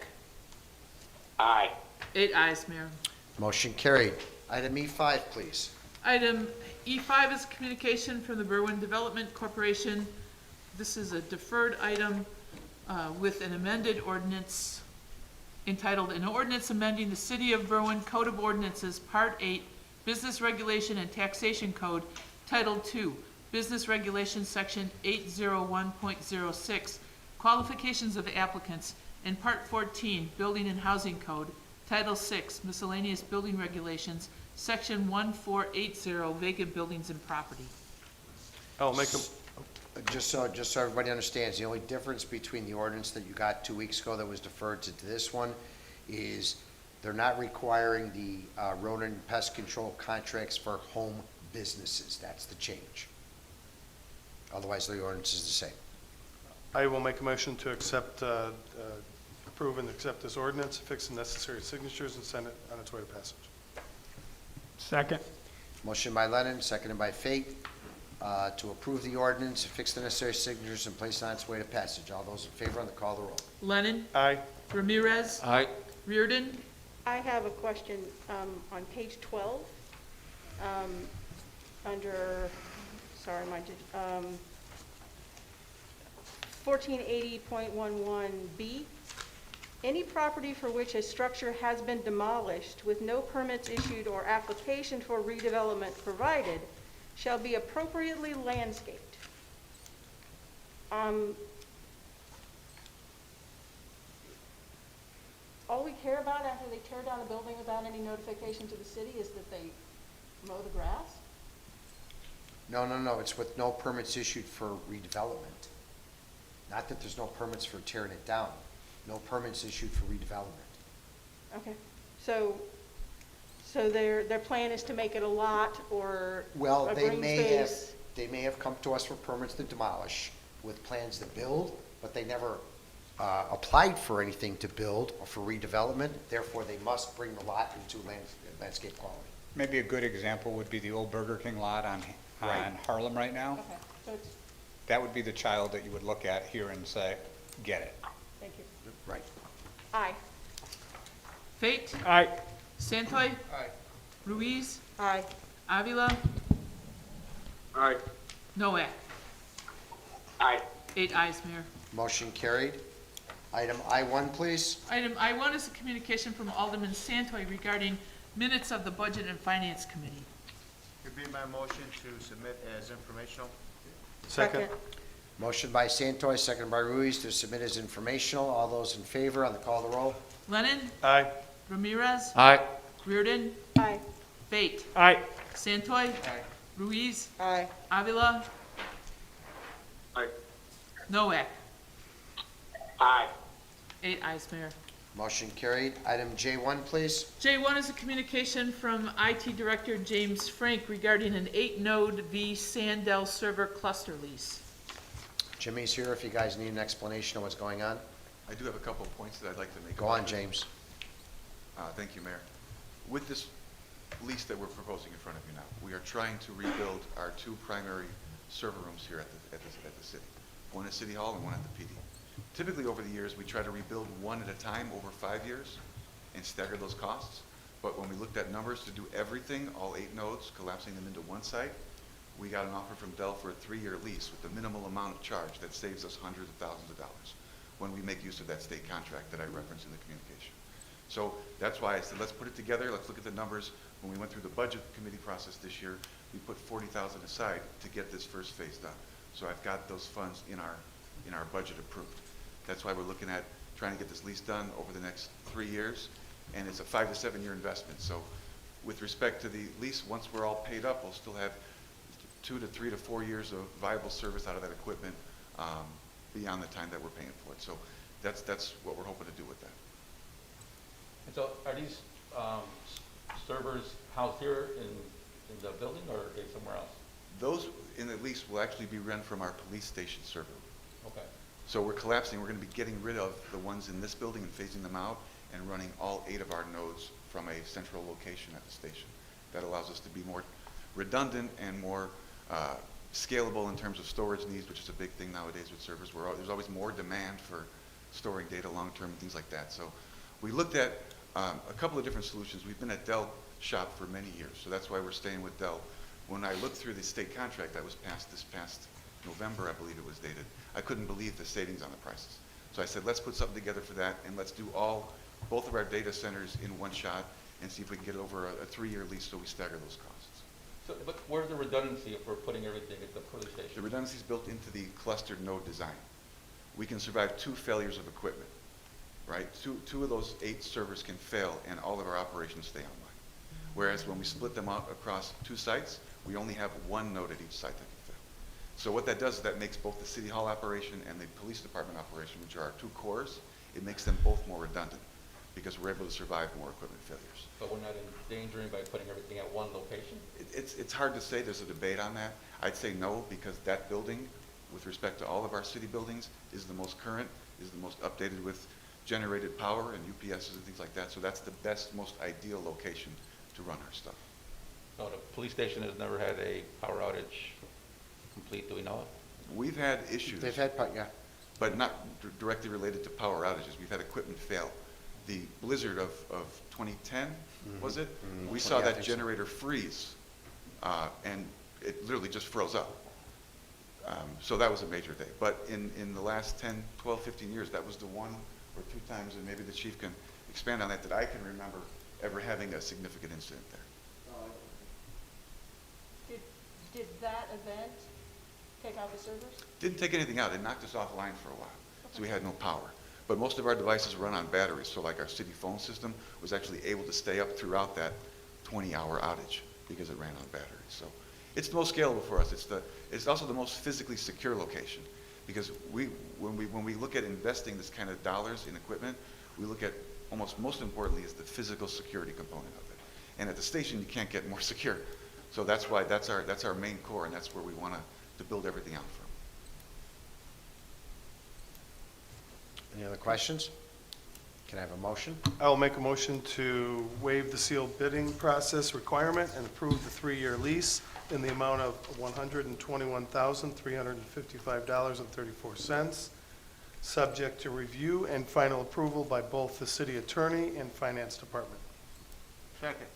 Aye. 8 ayes, Mayor. Motion carried. Item E5, please. Item E5 is communication from the Berwyn Development Corporation. This is a deferred item with an amended ordinance entitled An Ordinance Amending the City of Berwyn Code of Ordinances, Part 8, Business Regulation and Taxation Code, Title 2, Business Regulations, Section 801.06, Qualifications of Applicants, and Part 14, Building and Housing Code, Title 6, Miscellaneous Building Regulations, Section 1480, Vacant Buildings and Property. I'll make a, Just so everybody understands, the only difference between the ordinance that you got 2 weeks ago that was deferred to this one is they're not requiring the rodent and pest control contracts for home businesses. That's the change. Otherwise, the ordinance is the same. I will make a motion to accept, approve and accept this ordinance, affix the necessary signatures, and send it on its way to passage. Second. Motion by Lennon, seconded by Fate, to approve the ordinance, fix the necessary signatures, and place it on its way to passage. All those in favor on the call of the roll. Lennon. Aye. Ramirez. Aye. Reardon. I have a question on page 12, under, sorry, 1480.11B. Any property for which a structure has been demolished with no permits issued or application for redevelopment provided shall be appropriately landscaped. All we care about after they tear down a building without any notification to the city is that they mow the grass? No, it's with no permits issued for redevelopment. Not that there's no permits for tearing it down. No permits issued for redevelopment. Okay, so So their plan is to make it a lot or Well, a they green may have, space? they may have come to us for permits to demolish with plans to build, but they never applied for anything to build or for redevelopment. Therefore, they must bring the lot into landscape quality. Maybe a good example would be the old Burger King lot on Right. Harlem right now. Okay, so it's, That would be the child that you would look at here and say, get it. thank you. Right. Aye. Fate? Aye. Santoy? Aye. Ruiz? Aye. Avila? Aye. Noack? Aye. 8 ayes, Mayor. Motion carried. Item I1, please. Item I1 is a communication from Alderman Santoy regarding minutes of the Budget and Finance Committee. It'd be my motion to submit as informational. Second. Motion by Santoy, second by Ruiz to submit as informational. All those in favor on the call of the roll? Lennon? Aye. Ramirez? Aye. Reardon? Aye. Fate? Aye. Santoy? Ruiz? Aye. Avila? Aye. Noack? Aye. 8 ayes, Mayor. Motion carried. Item J1, please. J1 is a communication from IT Director James Frank regarding an 8-node vSandel server cluster lease. Jimmy's here if you guys need an explanation of what's going on. I do have a couple of points that I'd like to make. Go on, James. Thank you, Mayor. With this lease that we're proposing in front of you now, we are trying to rebuild our two primary server rooms here at the city. One at City Hall and one at the PD. Typically, over the years, we try to rebuild one at a time over 5 years and stagger those costs. But when we looked at numbers to do everything, all 8 nodes, collapsing them into one site, we got an offer from Dell for a 3-year lease with the minimal amount of charge that saves us hundreds of thousands of dollars when we make use of that state contract that I referenced in the communication. So that's why I said, let's put it together, let's look at the numbers. When we went through the budget committee process this year, we put $40,000 aside to get this first phase done. So I've got those funds in our budget approved. That's why we're looking at trying to get this lease done over the next 3 years, and it's a 5 to 7 year investment. So with respect to the lease, once we're all paid up, we'll still have 2 to 3 to 4 years of viable service out of that equipment beyond the time that we're paying for it. So that's what we're hoping to do with that. And so are these servers housed here in the building, or are they somewhere else? Those in the lease will actually be run from our police station server. Okay. So we're collapsing, we're going to be getting rid of the ones in this building and phasing them out and running all 8 of our nodes from a central location at the station. That allows us to be more redundant and more scalable in terms of storage needs, which is a big thing nowadays with servers. There's always more demand for storing data long-term and things like that. So we looked at a couple of different solutions. We've been at Dell shop for many years, so that's why we're staying with Dell. When I looked through the state contract that was passed this past November, I believe it was dated, I couldn't believe the savings on the prices. So I said, let's put something together for that, and let's do both of our data centers in one shot and see if we can get over a 3-year lease so we stagger those costs. So, but where's the redundancy if we're putting everything at the police The station? redundancy is built into the clustered node design. We can survive 2 failures of equipment, right? Two of those 8 servers can fail and all of our operations stay online. Whereas when we split them out across 2 sites, we only have 1 node at each site that can fail. So what that does is that makes both the City Hall operation and the police department operation, which are our 2 cores, it makes them both more redundant because we're able to survive more equipment failures. But we're not endangering by putting everything at one location? It's hard to say. There's a debate on that. I'd say no, because that building, with respect to all of our city buildings, is the most current, is the most updated with generated power and UPSs and things like that. So that's the best, most ideal location to run our stuff. So the police station has never had a power outage complete, do we know it? We've had issues. They've had, yeah. But not directly related to power outages. We've had equipment fail. The blizzard of 2010, was it? We saw Yeah, I that think so. generator freeze, and it literally just froze up. So that was a major thing. But in the last 10, 12, 15 years, that was the 1 or 2 times, and maybe the chief can expand on that I can remember ever having a significant incident there. Did that event take out the servers? Didn't take anything out. It knocked us offline for a while, so we had no power. But most of our devices run on batteries, so like our city phone system was actually able to stay up throughout that 20-hour outage because it ran on batteries. So it's the most scalable for us. It's also the most physically secure location because when we look at investing this kind of dollars in equipment, we look at most importantly is the physical security component of it. And at the station, you can't get more secure. So that's why, that's our main core, and that's where we want to build everything out from. Any other questions? Can I have a motion? I will make a motion to waive the sealed bidding process requirement and approve the 3-year lease in the amount of $121,355.34, subject to review and final approval by both the city attorney and finance department. Second.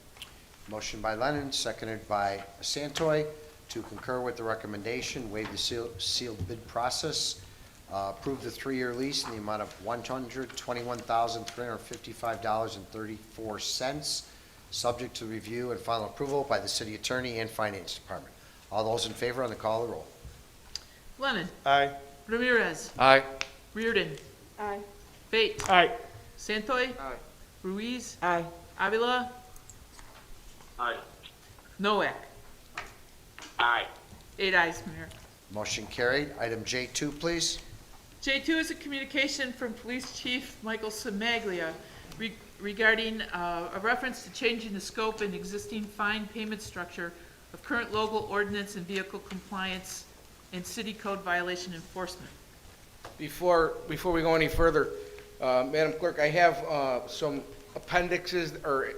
Motion by Lennon, seconded by Santoy, to concur with the recommendation, waive the sealed bid process, approve the 3-year lease in the amount of $121,355.34, subject to review and final approval by the city attorney and finance department. All those in favor on the call of the roll. Lennon. Aye. Ramirez. Aye. Reardon. Aye. Fate. Aye. Santoy. Aye. Ruiz. Aye. Avila. Aye. Noack. Aye. 8 ayes, Mayor. Motion carried. Item J2, please. J2 is a communication from Police Chief Michael Semaglia regarding a reference to changing the scope and existing fine payment structure of current local ordinance and vehicle compliance and city code violation enforcement. Before we go any further, Madam Clerk, I have some appendixes or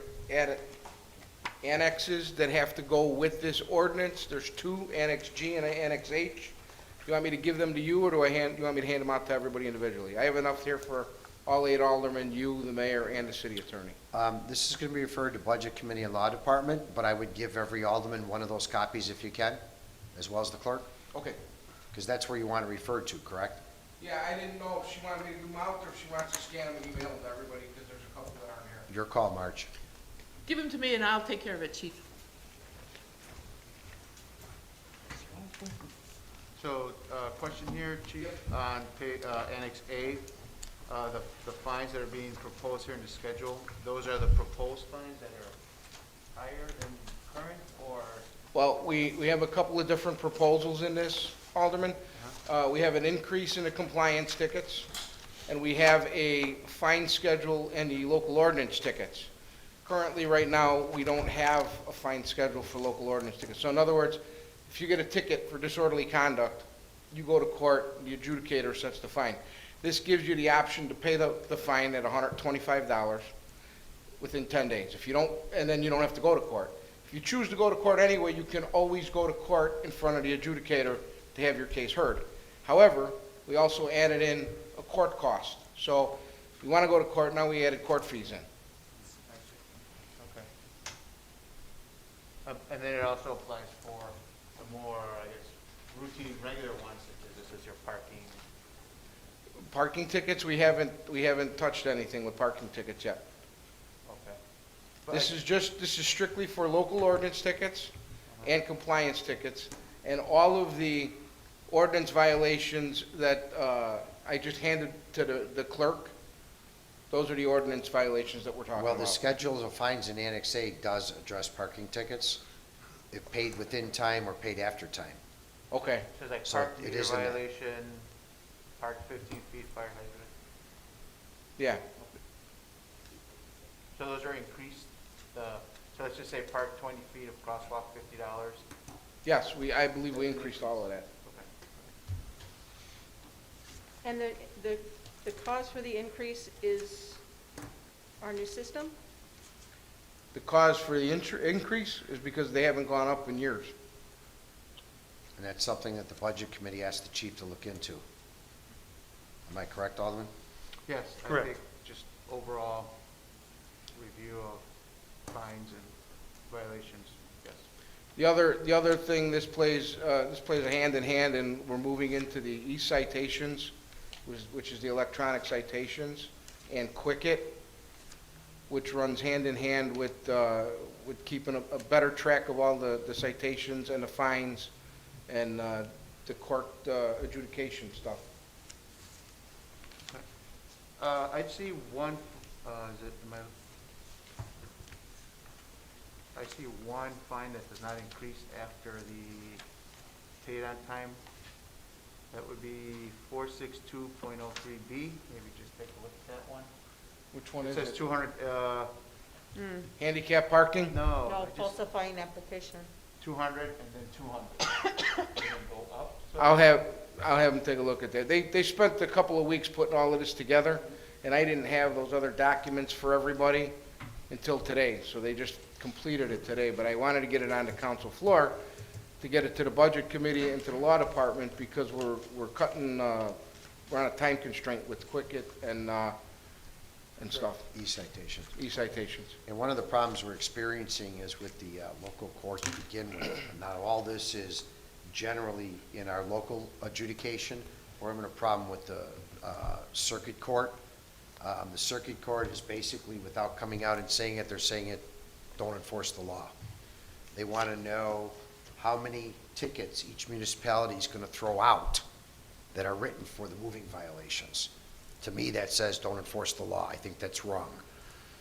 annexes that have to go with this ordinance. There's 2, Annex G and Annex H. You want me to give them to you, or you want me to hand them out to everybody individually? I have enough here for all 8 aldermen, you, the mayor, and the city attorney. This is going to be referred to Budget Committee and Law Department, but I would give every alderman one of those copies if you can, as well as the clerk, Okay. because that's where you want to refer to, correct? Yeah, I didn't know if she wanted me to do them out, or if she wants to scan them and email them to everybody, because there's a couple that aren't here. Your call, Marge. Give them to me and I'll take care of it, Chief. So, question here, Chief, on Annex A, the fines that are being proposed here in the schedule, those are the proposed fines that are higher than current, or? Well, we have a couple of different proposals in this, Alderman. We have an increase in the compliance tickets, and we have a fine schedule in the local ordinance tickets. Currently, right now, we don't have a fine schedule for local ordinance tickets. So in other words, if you get a ticket for disorderly conduct, you go to court, the adjudicator sets the fine. This gives you the option to pay the fine at $125 within 10 days. If you don't, and then you don't have to go to court. If you choose to go to court anyway, you can always go to court in front of the adjudicator to have your case heard. However, we also added in a court cost. So if you want to go to court, now we added court fees in. Okay. And then it also applies for the more, I guess, routine, regular ones, such as this is your parking. Parking tickets, we haven't touched anything with parking tickets yet. Okay. This is strictly for local ordinance tickets and compliance tickets, and all of the ordinance violations that I just handed to the clerk, those are the ordinance violations that we're talking Well, about. the schedule of fines in Annex A does address parking tickets, if paid within time or paid after time. Okay, So it's like So park it meter is in there. violation, park 15 feet, fire hydrant. yeah. So those are increased, so let's just say park 20 feet of crosswalk, $50. Yes, I believe we increased all of that. Okay. And the cause for the increase is our new system? The cause for the increase is because they haven't gone up in years. And that's something that the Budget Committee asked the chief to look into. Am I correct, Alderman? Yes, I Correct. think just overall review of fines and violations, yes. The other thing, this plays a hand in hand, and we're moving into the e-citations, which is the electronic citations, and Quicket, which runs hand in hand with keeping a better track of all the citations and the fines and the court adjudication stuff. I see one, I see one fine that does not increase after the paid on time. That would be 462.03B. Maybe just take a look at that one. Which one It is says it? 200, handicap parking. No, No, I just falsifying application. 200 and then 200. And then go up. So- I'll have them take a look at that. They spent a couple of weeks putting all of this together, and I didn't have those other documents for everybody until today, so they just completed it today, but I wanted to get it on the council floor to get it to the budget committee and to the law department, because we're cutting, we're on a time constraint with Quicket and stuff, E-citation. e-citations. And one of the problems we're experiencing is with the local court to begin with. Now, all this is generally in our local adjudication. We're having a problem with the circuit court. The circuit court is basically, without coming out and saying it, they're saying it, don't enforce the law. They want to know how many tickets each municipality is going to throw out that are written for the moving violations. To me, that says don't enforce the law. I think that's wrong.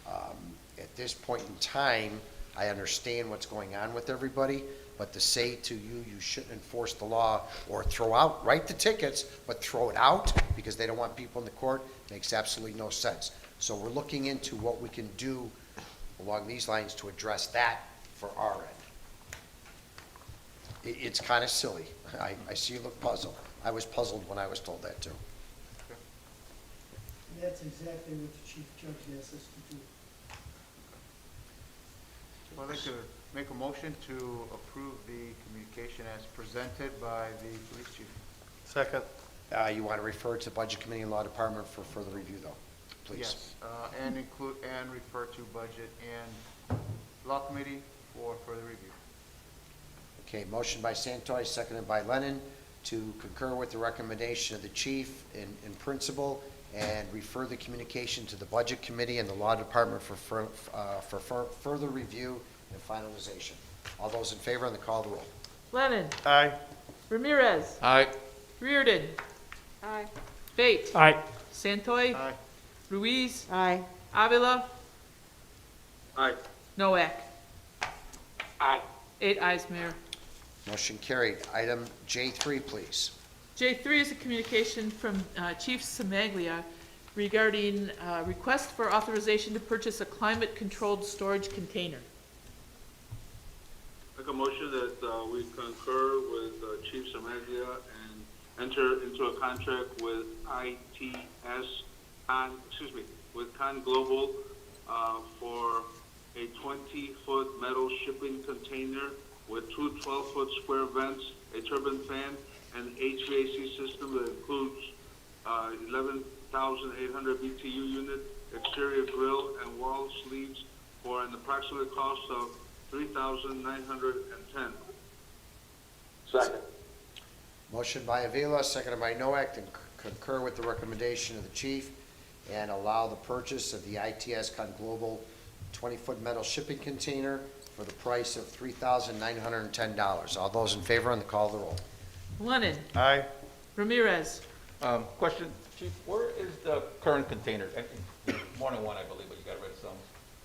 At this point in time, I understand what's going on with everybody, but to say to you, you shouldn't enforce the law or throw out, write the tickets, but throw it out because they don't want people in the court, makes absolutely no sense. So we're looking into what we can do along these lines to address that for our end. It's kind of silly. I see you look puzzled. I was puzzled when I was told that too. And that's exactly what the chief judge asked us to do. I'd like to make a motion to approve the communication as presented by the police chief. Second. You want to refer to Budget Committee and Law Department for further review though, please? Yes, and include, and refer to budget and law committee for further review. Okay, motion by Santoy, seconded by Lennon, to concur with the recommendation of the chief in principle and refer the communication to the Budget Committee and the Law Department for further review and finalization. All those in favor on the call of the roll? Lennon. Aye. Ramirez. Aye. Reardon. Aye. Fate. Aye. Santoy. Aye. Ruiz. Aye. Avila. Aye. Noack. Aye. 8 ayes, Mayor. Motion carried. Item J3, please. J3 is a communication from Chief Semaglia regarding request for authorization to purchase a climate-controlled storage container. Make a motion that we concur with Chief Samaglia and enter into a contract with with Con Global for a 20-foot metal shipping container with two 12-foot square vents, a turbine fan, and HVAC system that includes 11,800 BTU unit, exterior grill, and wall sleeves for an approximate cost of $3,910. Second. Motion by Avila, seconded by Noack, to concur with the recommendation of the chief and allow the purchase of the ITS Con Global 20-foot metal shipping container for the price of $3,910. All those in favor on the call of the roll? Lennon. Aye. Ramirez. Question, Chief, where is the current container? More than one, I believe, but you got rid of some.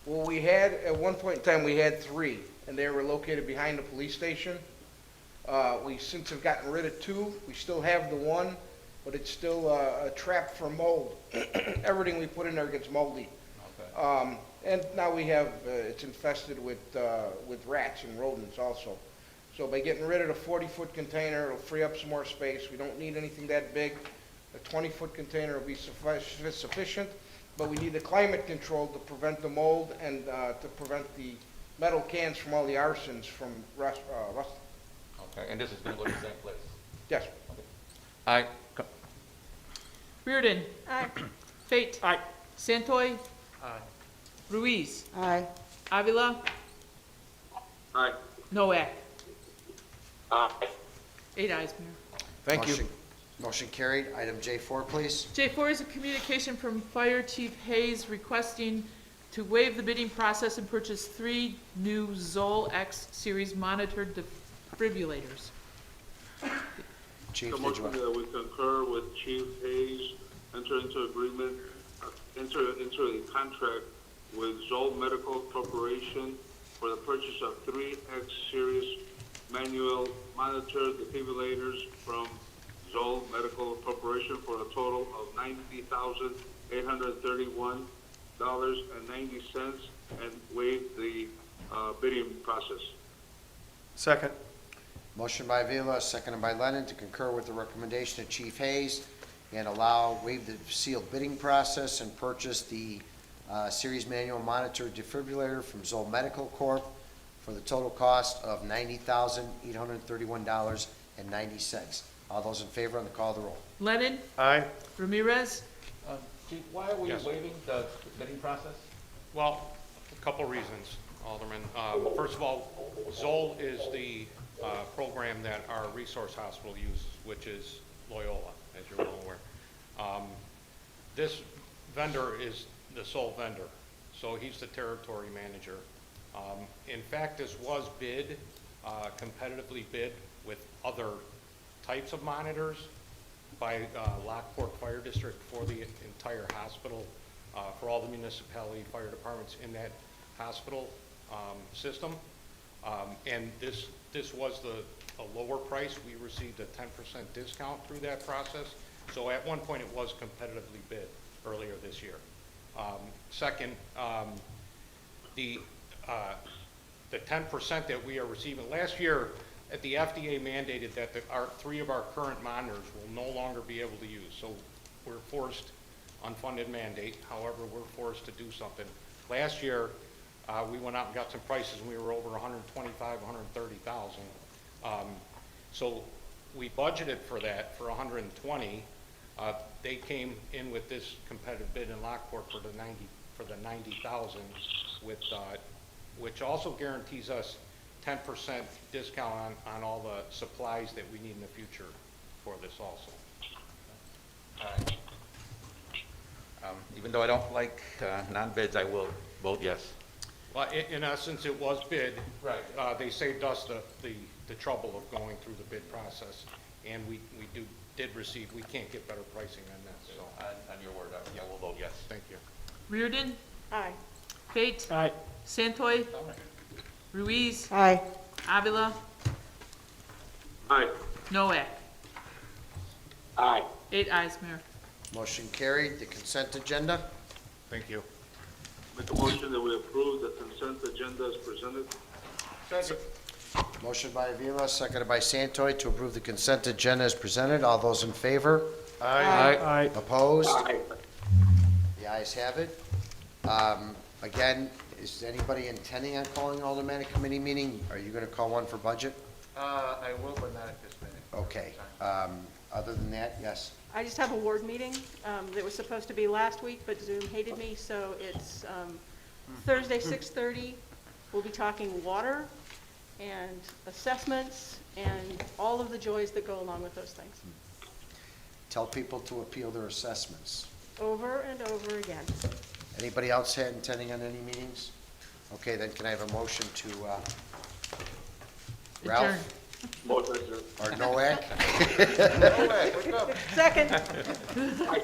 Well, we had, at one point in time, we had 3, and they were located behind the police station. We since have gotten rid of 2. We still have the 1, but it's still a trap for mold. Everything we put in there gets moldy. Okay. And now we have, it's infested with rats and rodents also. So by getting rid of the 40-foot container, it'll free up some more space. We don't need anything that big. A 20-foot container will be sufficient, but we need the climate control to prevent the mold and to prevent the metal cans from all the arsons from rust. Okay, and this is going to go to the same place? Yes. Aye. Reardon. Aye. Fate. Aye. Santoy. Aye. Ruiz. Aye. Avila. Aye. Noack. Aye. 8 ayes, Mayor. Thank you. Motion carried. Item J4, please. J4 is a communication from Fire Chief Hayes requesting to waive the bidding process and purchase 3 new Zoll X series monitored defibrillators. Chief, The did you motion want? that we concur with Chief Hayes, enter into agreement, enter into a contract with Zoll Medical Corporation for the purchase of 3 X series manual monitor defibrillators from Zoll Medical Corporation for a total of $90,831.90, and waive the bidding process. Second. Motion by Avila, seconded by Lennon, to concur with the recommendation of Chief Hayes and waive the sealed bidding process and purchase the series manual monitor defibrillator from Zoll Medical Corp. for the total cost of $90,831.90. All those in favor on the call of the roll? Lennon? Aye. Ramirez? Chief, why are we Yes. waiving the bidding process? Well, a couple reasons, Alderman. First of all, Zoll is the program that our resource hospital uses, which is Loyola, as you're well aware. This vendor is the sole vendor, so he's the territory manager. In fact, this was bid, competitively bid with other types of monitors by Lockport Fire District for the entire hospital, for all the municipality fire departments in that hospital system. And this was a lower price. We received a 10% discount through that process. So at one point, it was competitively bid earlier this year. Second, the 10% that we are receiving, last year, the FDA mandated that three of our current monitors will no longer be able to use. So we're forced, unfunded mandate, however, we're forced to do something. Last year, we went out and got some prices, and we were over 125, 130,000. So we budgeted for that for 120. They came in with this competitive bid in Lockport for the 90,000, with which also guarantees us 10% discount on all the supplies that we need in the future for this also. Even though I don't like non-bids, I will vote yes. Well, in essence, it was bid. Right. They saved us the trouble of going through the bid process, and we did receive, we can't get better pricing than that, so. On your word, I will vote yes. Thank you. Reardon? Aye. Fate? Aye. Santoy? Ruiz? Aye. Avila? Aye. Noack? Aye. 8 ayes, Mayor. Motion carried. The consent agenda? Thank you. Make a motion that we approve the consent agenda as presented. Second. Motion by Avila, seconded by Santoy, to approve the consent agenda as presented. All those in favor? Aye. Opposed? Aye. The ayes have it. Again, is anybody intending on calling an aldermanic committee meeting? Are you going to call one for budget? I will, but not at this minute. Okay. Other than that, yes. I just have a ward meeting that was supposed to be last week, but Zoom hated me, so it's Thursday, 6:30. We'll be talking water and assessments and all of the joys that go along with those things, Tell people to appeal their assessments. over and over again. Anybody else intending on any meetings? Okay, then can I have a motion to Adjourn. Ralph Motion adjourned. or Noack? Second. I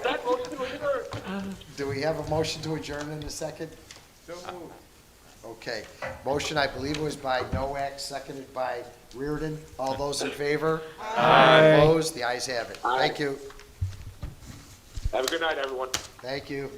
said motion to adjourn. Do we have a motion to adjourn in a second? Okay. Motion, I believe, was by Noack, seconded by Reardon. All those in favor? Aye. Opposed? The ayes have it. Aye. Thank you. Have a good night, everyone. Thank you.